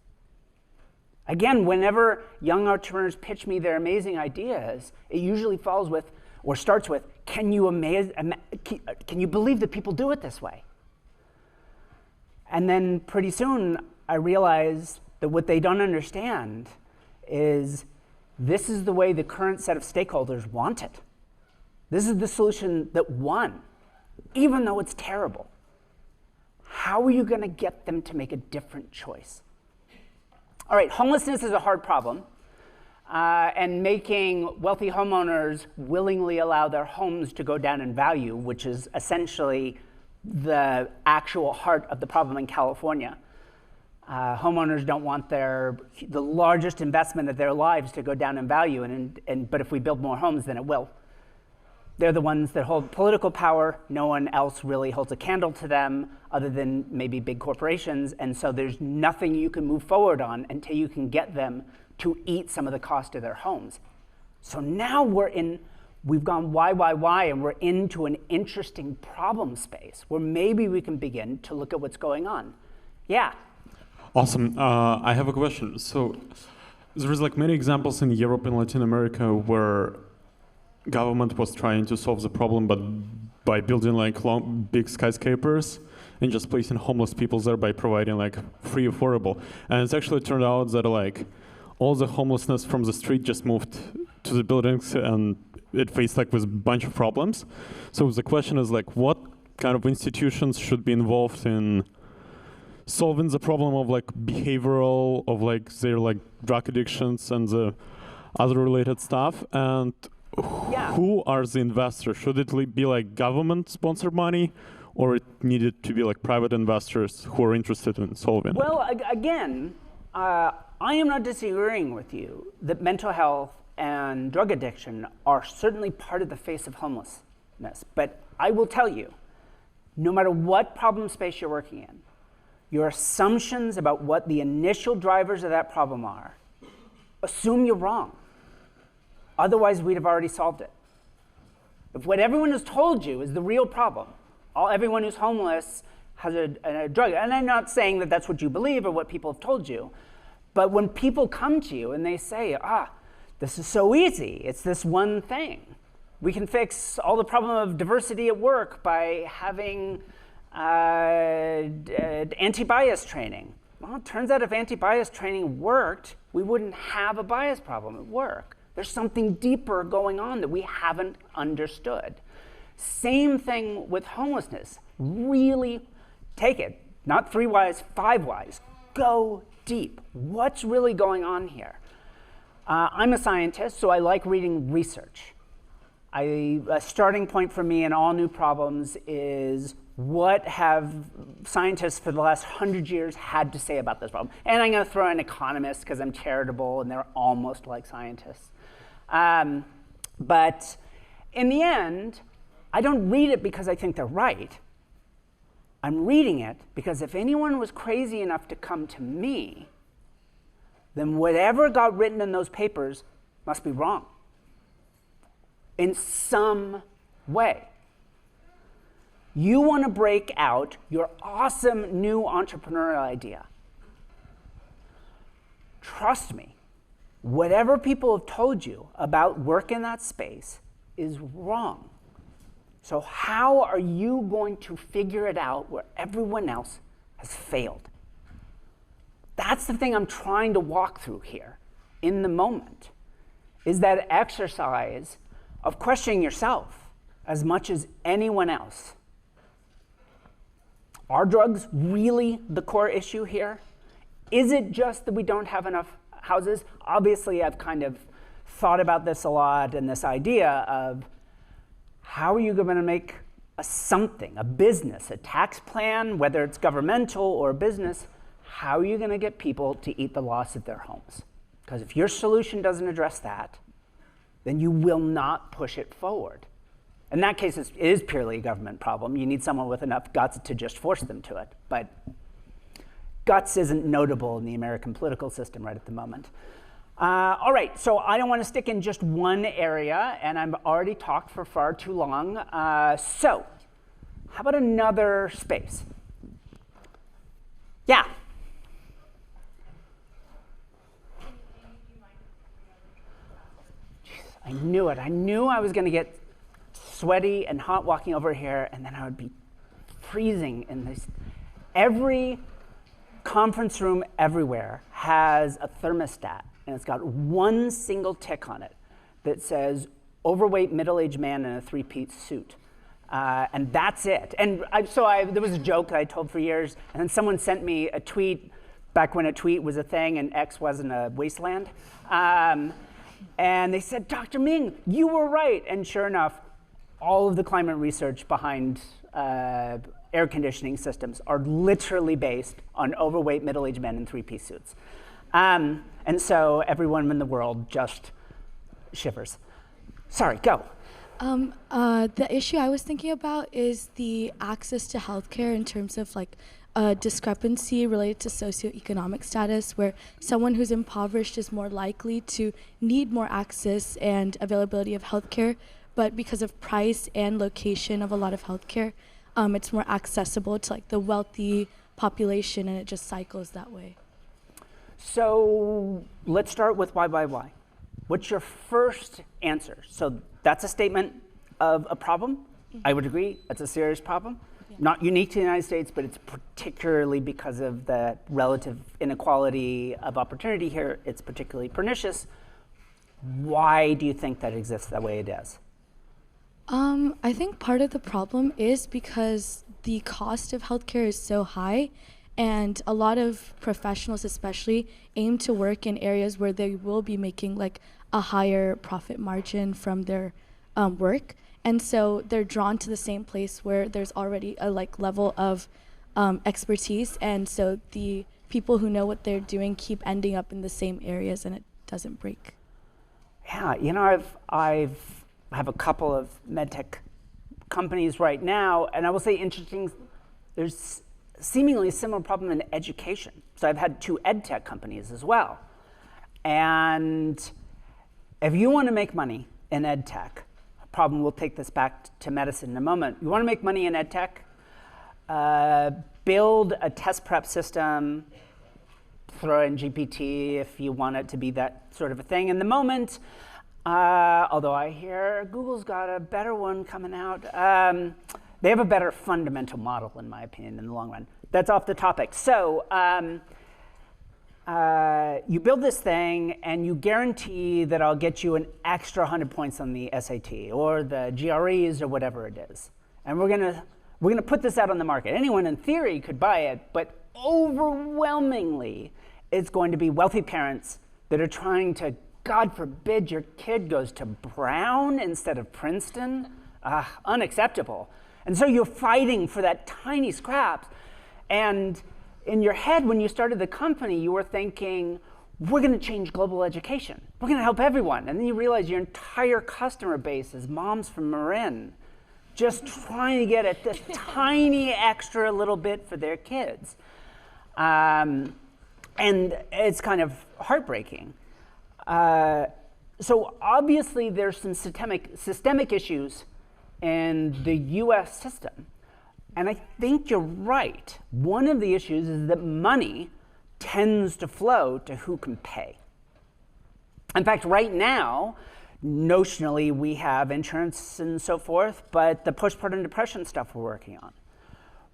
Again, whenever young entrepreneurs pitch me their amazing ideas, it usually follows with, or starts with, can you believe that people do it this way? And then pretty soon I realize that what they don't understand is this is the way the current set of stakeholders want it. This is the solution that won, even though it's terrible. How are you going to get them to make a different choice? All right, homelessness is a hard problem, and making wealthy homeowners willingly allow their homes to go down in value, which is essentially the actual heart of the problem in California. Homeowners don't want the largest investment of their lives to go down in value, but if we build more homes, then it will. They're the ones that hold political power. No one else really holds a candle to them other than maybe big corporations. And so there's nothing you can move forward on until you can get them to eat some of the cost of their homes. So now we've gone why, and we're into an interesting problem space where maybe we can begin to look at what's going on. Yeah. Awesome. I have a question. So there's like many examples in Europe and Latin America where government was trying to solve the problem, but by building like big skyscrapers and just placing homeless people there by providing like free affordable. And it's actually turned out that like all the homelessness from the street just moved to the buildings, and it faced like with a bunch of problems. So the question is like, what kind of institutions should be involved in solving the problem of like behavioral, of like their like drug addictions and the other related stuff? And who are the investors? Should it be like government-sponsored money, or it needed to be like private investors who are interested in solving it? Well, again, I am not disagreeing with you that mental health and drug addiction are certainly part of the face of homelessness. But I will tell you, no matter what problem space you're working in, your assumptions about what the initial drivers of that problem are, assume you're wrong. Otherwise, we'd have already solved it. If what everyone has told you is the real problem, everyone who's homeless has a drug, and I'm not saying that that's what you believe or what people have told you, but when people come to you and they say, this is so easy, it's this one thing. We can fix all the problem of diversity at work by having anti-bias training. Well, it turns out if anti-bias training worked, we wouldn't have a bias problem at work. There's something deeper going on that we haven't understood. Same thing with homelessness. Really take it, not 3 whys, 5 whys. Go deep. What's really going on here? I'm a scientist, so I like reading research. A starting point for me in all new problems is what have scientists for the last 100 years had to say about this problem? And I'm going to throw in economists because I'm charitable and they're almost like scientists. But in the end, I don't read it because I think they're right. I'm reading it because if anyone was crazy enough to come to me, then whatever got written in those papers must be wrong in some way. You want to break out your awesome new entrepreneurial idea. Trust me, whatever people have told you about work in that space is wrong. So how are you going to figure it out where everyone else has failed? That's the thing I'm trying to walk through here in the moment, is that exercise of questioning yourself as much as anyone else. Are drugs really the core issue here? Is it just that we don't have enough houses? Obviously, I've kind of thought about this a lot, and this idea of how are you going to make a business, a tax plan, whether it's governmental or business, how are you going to get people to eat the loss of their homes? Because if your solution doesn't address that, then you will not push it forward. In that case, it is purely a government problem. You need someone with enough guts to just force them to it. But guts isn't notable in the American political system right at the moment. All right, so I don't want to stick in just one area, and I've already talked for far too long. So how about another space? Yeah. Jeez, I knew it. I knew I was going to get sweaty and hot walking over here, and then I would be freezing in this. Every conference room everywhere has a thermostat, and it's got one single tick on it that says overweight middle-aged man in a three-piece suit. And that's it. And there was a joke that I told for years, and then someone sent me a tweet back when a tweet was a thing and X wasn't a wasteland. And they said, Dr. Ming, you were right. And sure enough, all of the climate research behind air conditioning systems are literally based on overweight middle-aged men in three-piece suits. And so everyone in the world just shivers. Sorry, go. The issue I was thinking about is the access to healthcare in terms of like a discrepancy related to socioeconomic status, where someone who's impoverished is more likely to need more access and availability of healthcare, but because of price and location of a lot of healthcare, it's more accessible to like the wealthy population, and it just cycles that way. So let's start with why. What's your first answer? So that's a statement of a problem. Mm-hmm. I would agree, it's a serious problem. Yeah. Not unique to the United States, but it's particularly because of the relative inequality of opportunity here, it's particularly pernicious. Why do you think that exists that way it is? I think part of the problem is because the cost of healthcare is so high, and a lot of professionals especially aim to work in areas where they will be making like a higher profit margin from their work. And so they're drawn to the same place where there's already a like level of expertise. And so the people who know what they're doing keep ending up in the same areas, and it doesn't break. Yeah, you know, I have a couple of medtech companies right now, and I will say interesting, there's seemingly a similar problem in education. So I've had 2 edtech companies as well. And if you want to make money in edtech, problem, we'll take this back to medicine in a moment. You want to make money in edtech, build a test prep system, throw in GPT if you want it to be that sort of a thing. In the moment, although I hear Google's got a better one coming out, they have a better fundamental model, in my opinion, in the long run. That's off the topic. So you build this thing, and you guarantee that I'll get you an extra 100 points on the SAT or the GREs or whatever it is. And we're gonna put this out on the market. Anyone in theory could buy it, but overwhelmingly, it's going to be wealthy parents that are trying to, God forbid, your kid goes to Brown instead of Princeton. Unacceptable. And so you're fighting for that tiny scraps. And in your head, when you started the company, you were thinking, we're going to change global education. We're going to help everyone. And then you realize your entire customer base is moms from Marin, just trying to get at this tiny extra little bit for their kids. And it's kind of heartbreaking. So obviously there's some systemic issues in the US system. And I think you're right. One of the issues is that money tends to flow to who can pay. In fact, right now, notionally, we have insurance and so forth, but the postpartum depression stuff we're working on,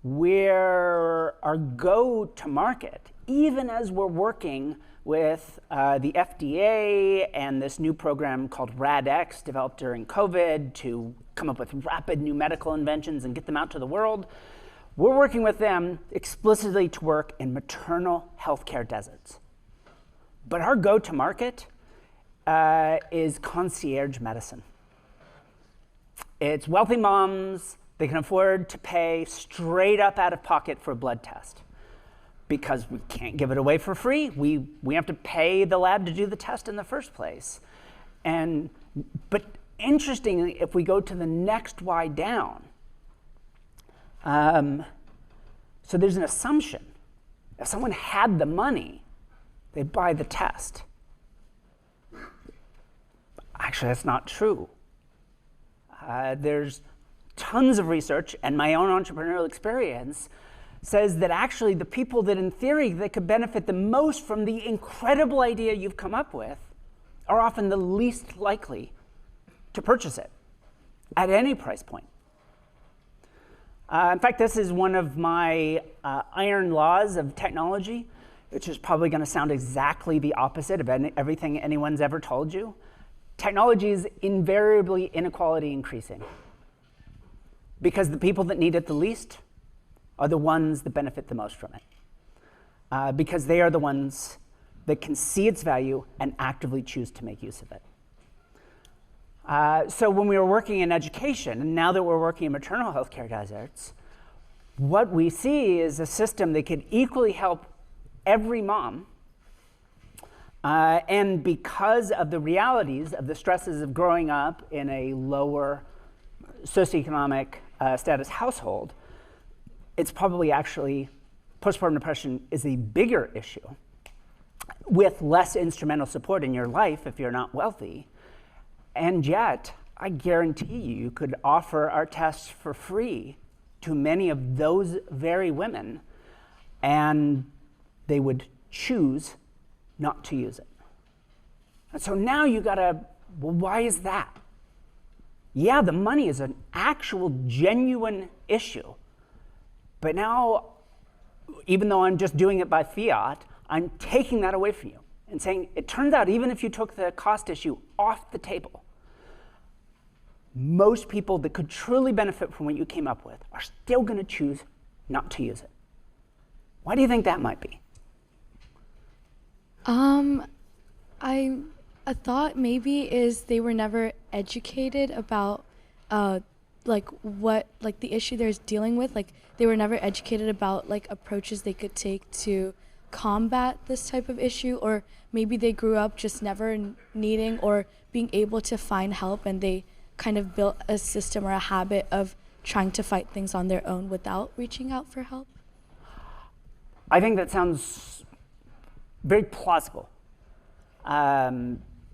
where our go-to-market, even as we're working with the FDA and this new program called RADx, developed during COVID to come up with rapid new medical inventions and get them out to the world. We're working with them explicitly to work in maternal healthcare deserts. But our go-to-market is concierge medicine. It's wealthy moms, they can afford to pay straight up out of pocket for a blood test. Because we can't give it away for free, we have to pay the lab to do the test in the first place. But interestingly, if we go to the next Y down, so there's an assumption. If someone had the money, they'd buy the test. Actually, that's not true. There's tons of research, and my own entrepreneurial experience says that actually the people that in theory that could benefit the most from the incredible idea you've come up with are often the least likely to purchase it at any price point. In fact, this is one of my iron laws of technology, which is probably going to sound exactly the opposite of everything anyone's ever told you. Technology is invariably inequality increasing because the people that need it the least are the ones that benefit the most from it, because they are the ones that can see its value and actively choose to make use of it. So when we were working in education, and now that we're working in maternal health care deserts, what we see is a system that could equally help every mom, and because of the realities of the stresses of growing up in a lower socioeconomic status household, it's probably actually, postpartum depression is a bigger issue with less instrumental support in your life if you're not wealthy. And yet, I guarantee you could offer our tests for free to many of those very women, and they would choose not to use it. And so now you gotta, well, why is that? Yeah, the money is an actual genuine issue. But now, even though I'm just doing it by fiat, I'm taking that away from you and saying, it turns out even if you took the cost issue off the table, most people that could truly benefit from what you came up with are still going to choose not to use it. Why do you think that might be? A thought maybe is they were never educated about the issue they're dealing with. Like they were never educated about like approaches they could take to combat this type of issue, or maybe they grew up just never needing or being able to find help, and they kind of built a system or a habit of trying to fight things on their own without reaching out for help. I think that sounds very plausible.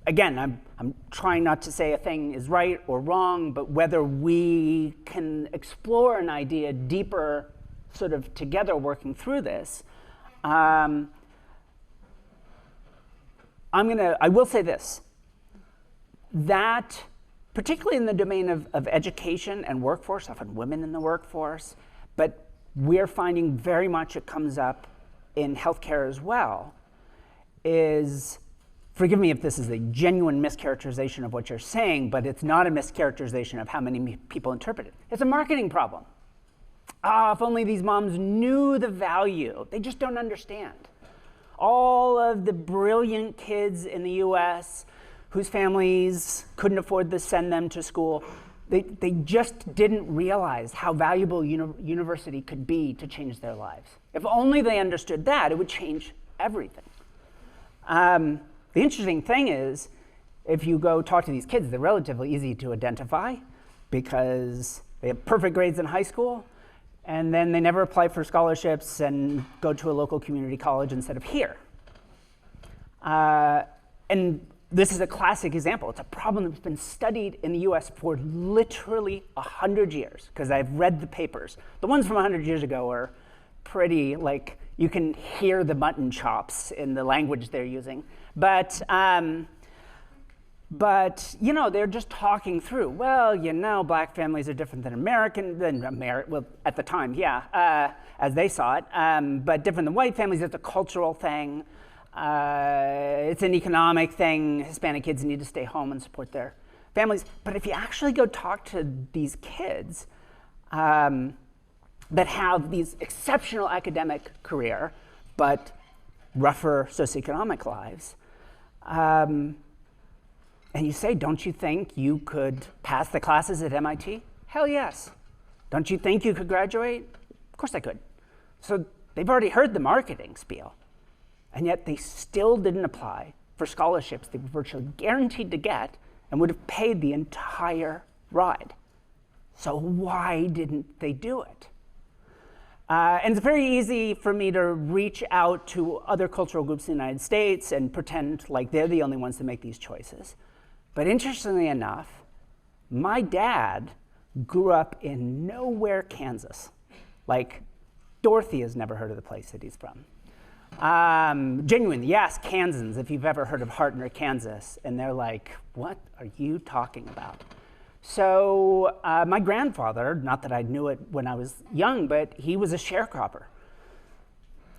Again, I'm trying not to say a thing is right or wrong, but whether we can explore an idea deeper, sort of together working through this, I will say this, that particularly in the domain of education and workforce, often women in the workforce, but we're finding very much it comes up in healthcare as well, is, forgive me if this is a genuine mischaracterization of what you're saying, but it's not a mischaracterization of how many people interpret it. It's a marketing problem. If only these moms knew the value. They just don't understand. All of the brilliant kids in the US whose families couldn't afford to send them to school, they just didn't realize how valuable university could be to change their lives. If only they understood that, it would change everything. The interesting thing is, if you go talk to these kids, they're relatively easy to identify because they have perfect grades in high school, and then they never apply for scholarships and go to a local community college instead of here. And this is a classic example. It's a problem that's been studied in the US for literally 100 years, because I've read the papers. The ones from 100 years ago are pretty, like, you can hear the mutton chops in the language they're using. But you know, they're just talking through, well, you know, black families are different than well, at the time, yeah, as they saw it, but different than white families. It's a cultural thing. It's an economic thing. Hispanic kids need to stay home and support their families. But if you actually go talk to these kids that have these exceptional academic career, but rougher socioeconomic lives, And you say, don't you think you could pass the classes at MIT? Hell yes. Don't you think you could graduate? Of course I could. So they've already heard the marketing spiel, and yet they still didn't apply for scholarships they were virtually guaranteed to get and would have paid the entire ride. So why didn't they do it? And it's very easy for me to reach out to other cultural groups in the United States and pretend like they're the only ones that make these choices. But interestingly enough, my dad grew up in nowhere, Kansas. Like, Dorothy has never heard of the place that he's from. Genuinely, yes, Kansans, if you've ever heard of Hartner, Kansas, and they're like, what are you talking about? So my grandfather, not that I knew it when I was young, but he was a sharecropper.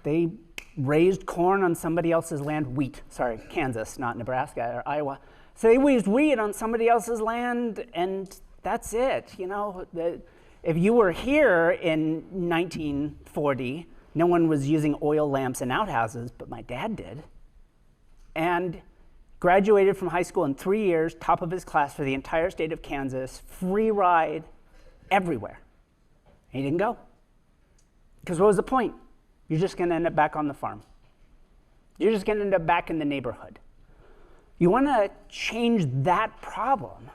They raised corn on somebody else's land, wheat, sorry, Kansas, not Nebraska or Iowa. So they raised wheat on somebody else's land, and that's it. You know, if you were here in 1940, no one was using oil lamps in outhouses, but my dad did. And graduated from high school in 3 years, top of his class for the entire state of Kansas, free ride everywhere. And he didn't go. Because what was the point? You're just going to end up back on the farm. You're just going to end up back in the neighborhood. You want to change that problem,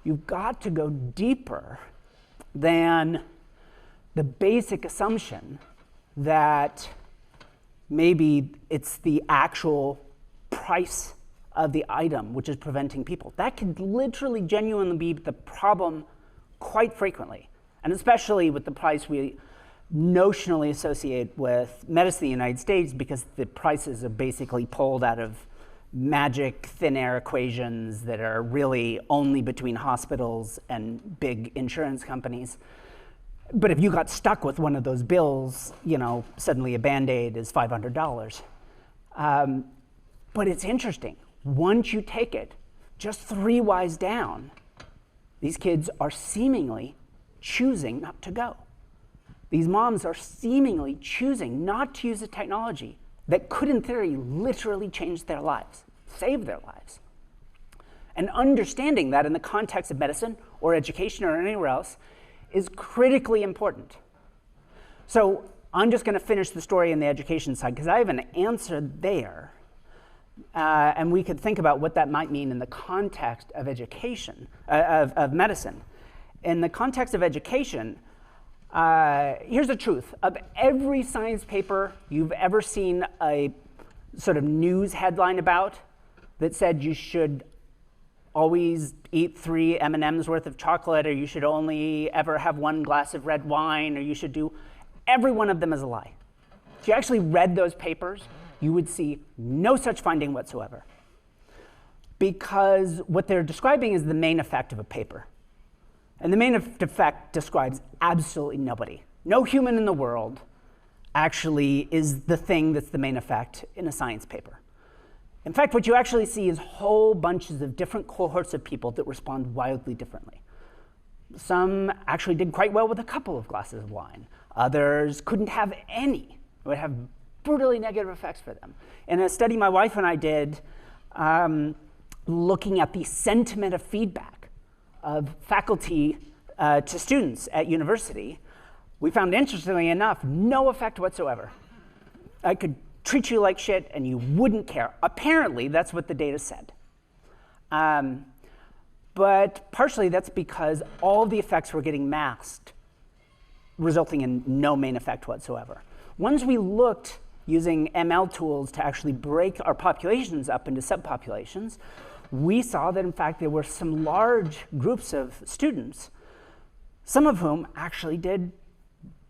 you've got to go deeper than the basic assumption that maybe it's the actual price of the item which is preventing people. That could literally genuinely be the problem quite frequently, and especially with the price we notionally associate with medicine in the United States, because the prices are basically pulled out of magic thin air equations that are really only between hospitals and big insurance companies. But if you got stuck with one of those bills, you know, suddenly a Band-Aid is $500. But it's interesting. Once you take it just 3 Ys down, these kids are seemingly choosing not to go. These moms are seemingly choosing not to use a technology that could, in theory, literally change their lives, save their lives. And understanding that in the context of medicine or education or anywhere else is critically important. So I'm just going to finish the story in the education side because I have an answer there. And we could think about what that might mean in the context of education, of medicine. In the context of education, here's the truth. Of every science paper you've ever seen a sort of news headline about that said you should always eat 3 M&Ms worth of chocolate, or you should only ever have 1 glass of red wine, or you should do, every one of them is a lie. If you actually read those papers, you would see no such finding whatsoever. Because what they're describing is the main effect of a paper. And the main effect describes absolutely nobody. No human in the world actually is the thing that's the main effect in a science paper. In fact, what you actually see is whole bunches of different cohorts of people that respond wildly differently. Some actually did quite well with a couple of glasses of wine. Others couldn't have any. It would have brutally negative effects for them. In a study my wife and I did, looking at the sentiment of feedback of faculty to students at university, we found, interestingly enough, no effect whatsoever. I could treat you like shit and you wouldn't care. Apparently, that's what the data said. But partially that's because all the effects were getting masked, resulting in no main effect whatsoever. Once we looked using ML tools to actually break our populations up into subpopulations, we saw that in fact there were some large groups of students, some of whom actually did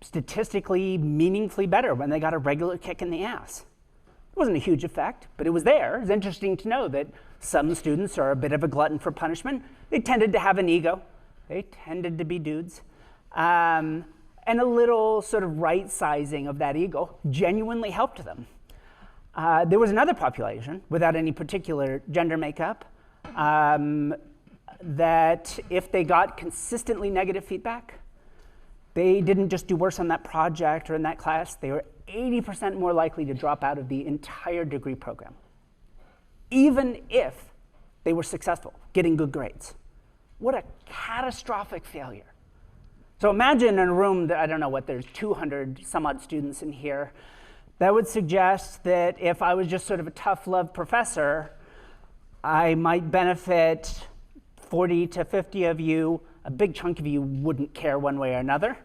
statistically meaningfully better when they got a regular kick in the ass. It wasn't a huge effect, but it was there. It's interesting to know that some students are a bit of a glutton for punishment. They tended to have an ego. They tended to be dudes. And a little sort of right sizing of that ego genuinely helped them. There was another population, without any particular gender makeup, that if they got consistently negative feedback, they didn't just do worse on that project or in that class, they were 80% more likely to drop out of the entire degree program, even if they were successful, getting good grades. What a catastrophic failure. So imagine in a room that, I don't know what, there's 200 some odd students in here. That would suggest that if I was just sort of a tough love professor, I might benefit 40 to 50 of you. A big chunk of you wouldn't care one way or another.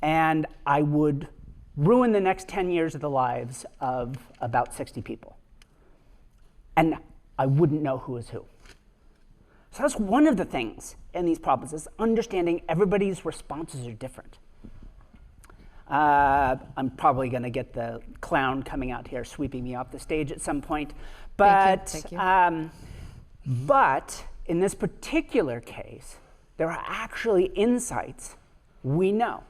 And I would ruin the next 10 years of the lives of about 60 people. And I wouldn't know who is who. So that's one of the things in these problems, is understanding everybody's responses are different. I'm probably going to get the clown coming out here sweeping me off the stage at some point. But, Thank you. But in this particular case, there are actually insights we know.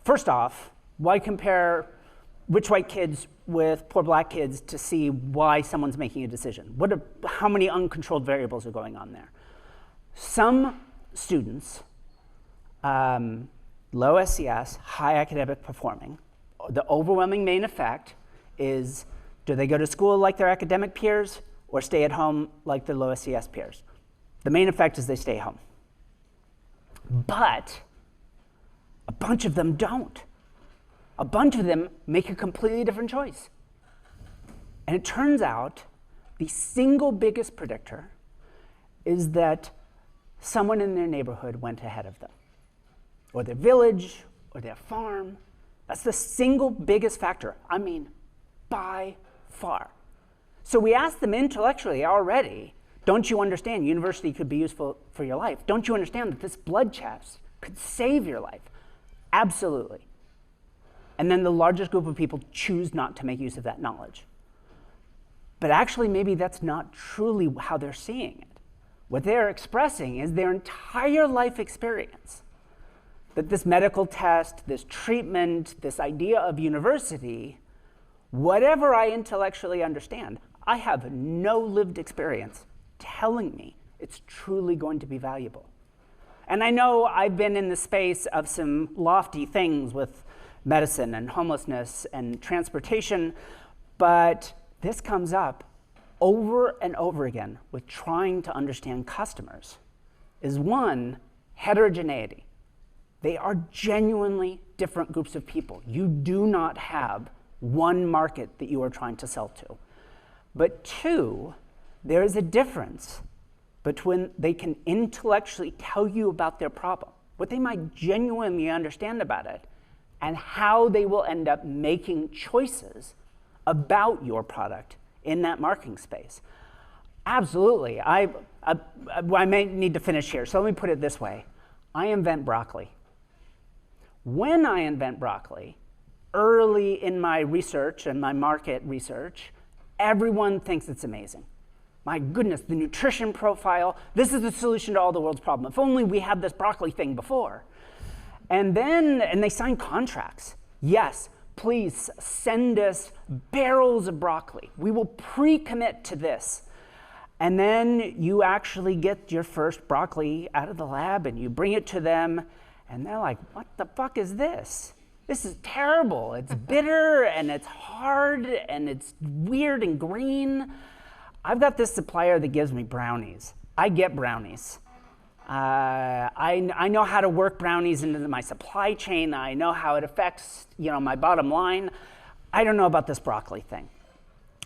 First off, why compare rich white kids with poor black kids to see why someone's making a decision? How many uncontrolled variables are going on there? Some students, low SES, high academic performing, the overwhelming main effect is, do they go to school like their academic peers or stay at home like their low SES peers? The main effect is they stay home. But a bunch of them don't. A bunch of them make a completely different choice. And it turns out the single biggest predictor is that someone in their neighborhood went ahead of them, or their village, or their farm. That's the single biggest factor. I mean, by far. So we asked them intellectually already, don't you understand university could be useful for your life? Don't you understand that this blood test could save your life? Absolutely. And then the largest group of people choose not to make use of that knowledge. But actually, maybe that's not truly how they're seeing it. What they're expressing is their entire life experience. That this medical test, this treatment, this idea of university, whatever I intellectually understand, I have no lived experience telling me it's truly going to be valuable. And I know I've been in the space of some lofty things with medicine and homelessness and transportation, but this comes up over and over again with trying to understand customers, is one, heterogeneity. They are genuinely different groups of people. You do not have one market that you are trying to sell to. But two, there is a difference between they can intellectually tell you about their problem, what they might genuinely understand about it, and how they will end up making choices about your product in that marketing space. Absolutely. I may need to finish here, so let me put it this way. I invent broccoli. When I invent broccoli, early in my research and my market research, everyone thinks it's amazing. My goodness, the nutrition profile, this is the solution to all the world's problems. If only we had this broccoli thing before. And they sign contracts. Yes, please send us barrels of broccoli. We will pre-commit to this. And then you actually get your first broccoli out of the lab and you bring it to them and they're like, what the fuck is this? This is terrible. It's bitter and it's hard and it's weird and green. I've got this supplier that gives me brownies. I get brownies. I know how to work brownies into my supply chain. I know how it affects, my bottom line. I don't know about this broccoli thing.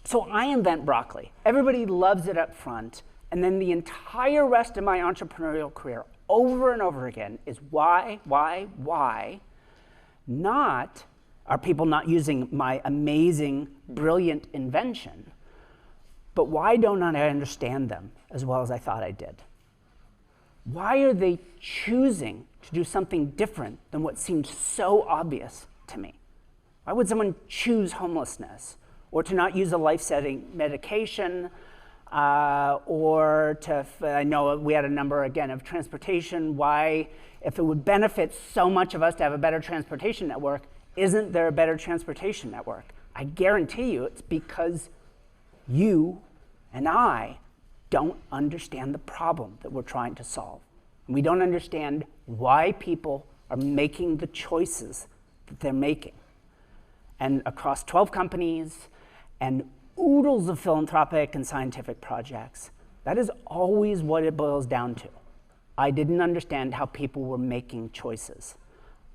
So I invent broccoli. Everybody loves it up front. And then the entire rest of my entrepreneurial career, over and over again, is why? Not, are people not using my amazing, brilliant invention, but why don't I understand them as well as I thought I did? Why are they choosing to do something different than what seemed so obvious to me? Why would someone choose homelessness or to not use a life-saving medication or to, I know we had a number again of transportation. Why, if it would benefit so much of us to have a better transportation network, isn't there a better transportation network? I guarantee you it's because you and I don't understand the problem that we're trying to solve. And we don't understand why people are making the choices that they're making. And across 12 companies and oodles of philanthropic and scientific projects. That is always what it boils down to. I didn't understand how people were making choices.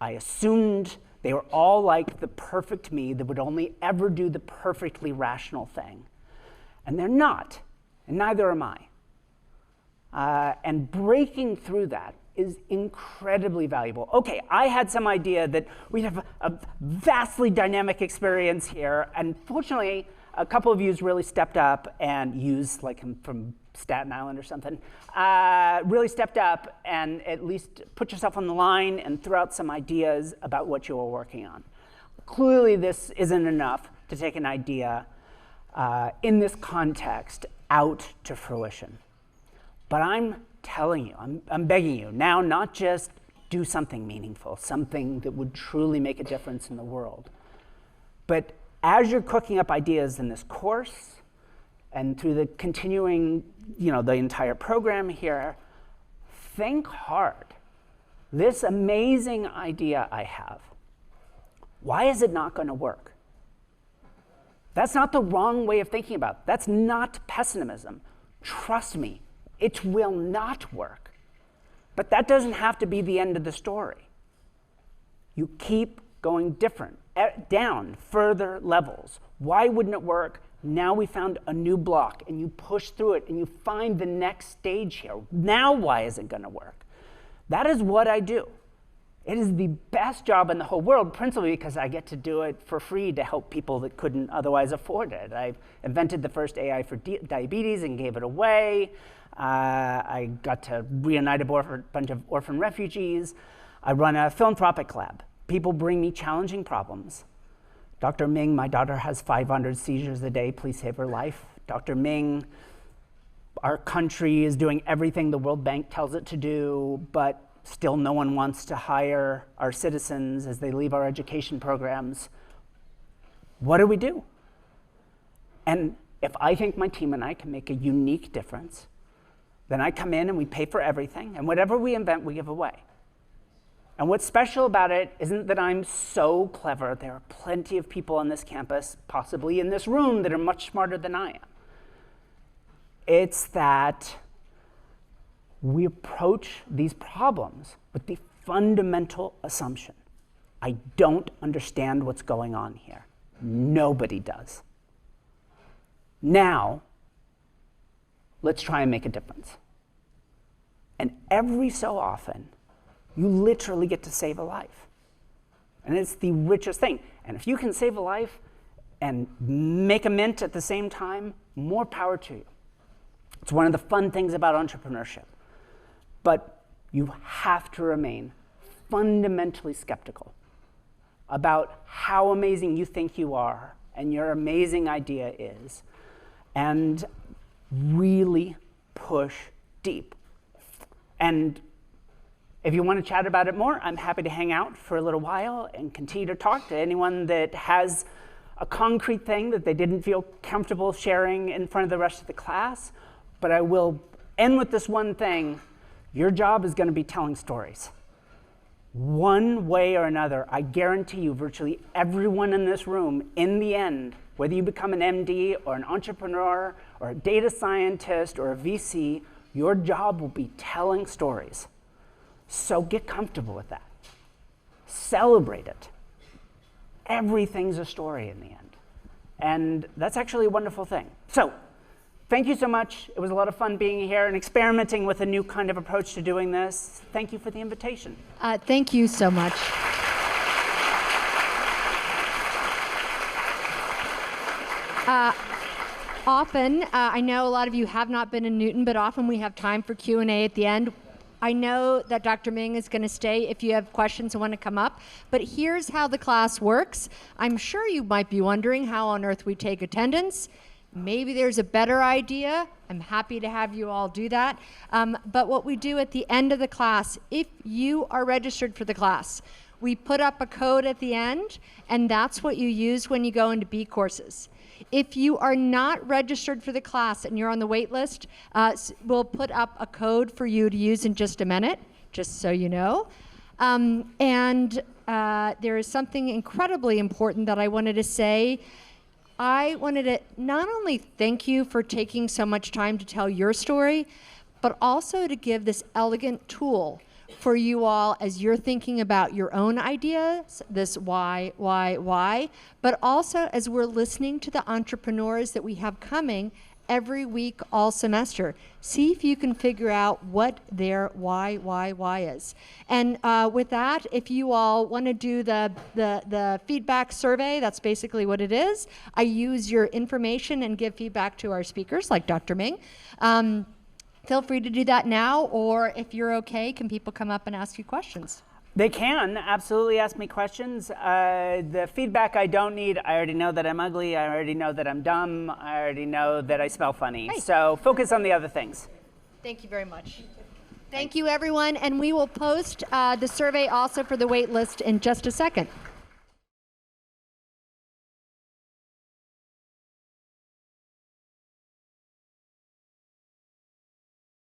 I assumed they were all like the perfect me that would only ever do the perfectly rational thing. And they're not, and neither am I. And breaking through that is incredibly valuable. Okay, I had some idea that we'd have a vastly dynamic experience here, and fortunately, a couple of you really stepped up and used, like I'm from Staten Island or something, really stepped up and at least put yourself on the line and threw out some ideas about what you were working on. Clearly, this isn't enough to take an idea in this context out to fruition. But I'm telling you, I'm begging you, now not just do something meaningful, something that would truly make a difference in the world, but as you're cooking up ideas in this course and through the continuing, the entire program here, think hard. This amazing idea I have, why is it not going to work? That's not the wrong way of thinking about it. That's not pessimism. Trust me, it will not work. But that doesn't have to be the end of the story. You keep going different, down further levels. Why wouldn't it work? Now we found a new block, and you push through it, and you find the next stage here. Now why is it going to work? That is what I do. It is the best job in the whole world, principally because I get to do it for free to help people that couldn't otherwise afford it. I invented the first AI for diabetes and gave it away. I got to reunite a bunch of orphan refugees. I run a philanthropic lab. People bring me challenging problems. Dr. Ming, my daughter has 500 seizures a day. Please save her life. Dr. Ming, our country is doing everything the World Bank tells it to do, but still no one wants to hire our citizens as they leave our education programs. What do we do? And if I think my team and I can make a unique difference, then I come in and we pay for everything, and whatever we invent, we give away. And what's special about it isn't that I'm so clever. There are plenty of people on this campus, possibly in this room, that are much smarter than I am. It's that we approach these problems with the fundamental assumption: I don't understand what's going on here. Nobody does. Now, let's try and make a difference. And every so often, you literally get to save a life. And it's the richest thing. And if you can save a life and make a mint at the same time, more power to you. It's one of the fun things about entrepreneurship. But you have to remain fundamentally skeptical about how amazing you think you are and your amazing idea is, and really push deep. And if you want to chat about it more, I'm happy to hang out for a little while and continue to talk to anyone that has a concrete thing that they didn't feel comfortable sharing in front of the rest of the class. But I will end with this one thing. Your job is going to be telling stories. One way or another, I guarantee you, virtually everyone in this room, in the end, whether you become an MD or an entrepreneur or a data scientist or a VC, your job will be telling stories. So get comfortable with that. Celebrate it. Everything's a story in the end. And that's actually a wonderful thing. So thank you so much. It was a lot of fun being here and experimenting with a new kind of approach to doing this. Thank you for the invitation. Thank you so much. Often, I know a lot of you have not been in Newton, but often we have time for Q&A at the end. I know that Dr. Ming is going to stay if you have questions and want to come up, but here's how the class works. I'm sure you might be wondering how on earth we take attendance. Maybe there's a better idea. I'm happy to have you all do that. But what we do at the end of the class, if you are registered for the class, we put up a code at the end, and that's what you use when you go into B courses. If you are not registered for the class and you're on the wait list, we'll put up a code for you to use in just a minute, just so you know. There is something incredibly important that I wanted to say. I wanted to not only thank you for taking so much time to tell your story, but also to give this elegant tool for you all as you're thinking about your own ideas, this why, but also as we're listening to the entrepreneurs that we have coming every week all semester. See if you can figure out what their why is. And with that, if you all want to do the feedback survey, that's basically what it is. I use your information and give feedback to our speakers, like Dr. Ming. Feel free to do that now, or if you're okay, can people come up and ask you questions? They can absolutely ask me questions. The feedback I don't need, I already know that I'm ugly, I already know that I'm dumb, I already know that I smell funny. Right. So focus on the other things. Thank you very much. Thank you, everyone, and we will post the survey also for the wait list in just a second.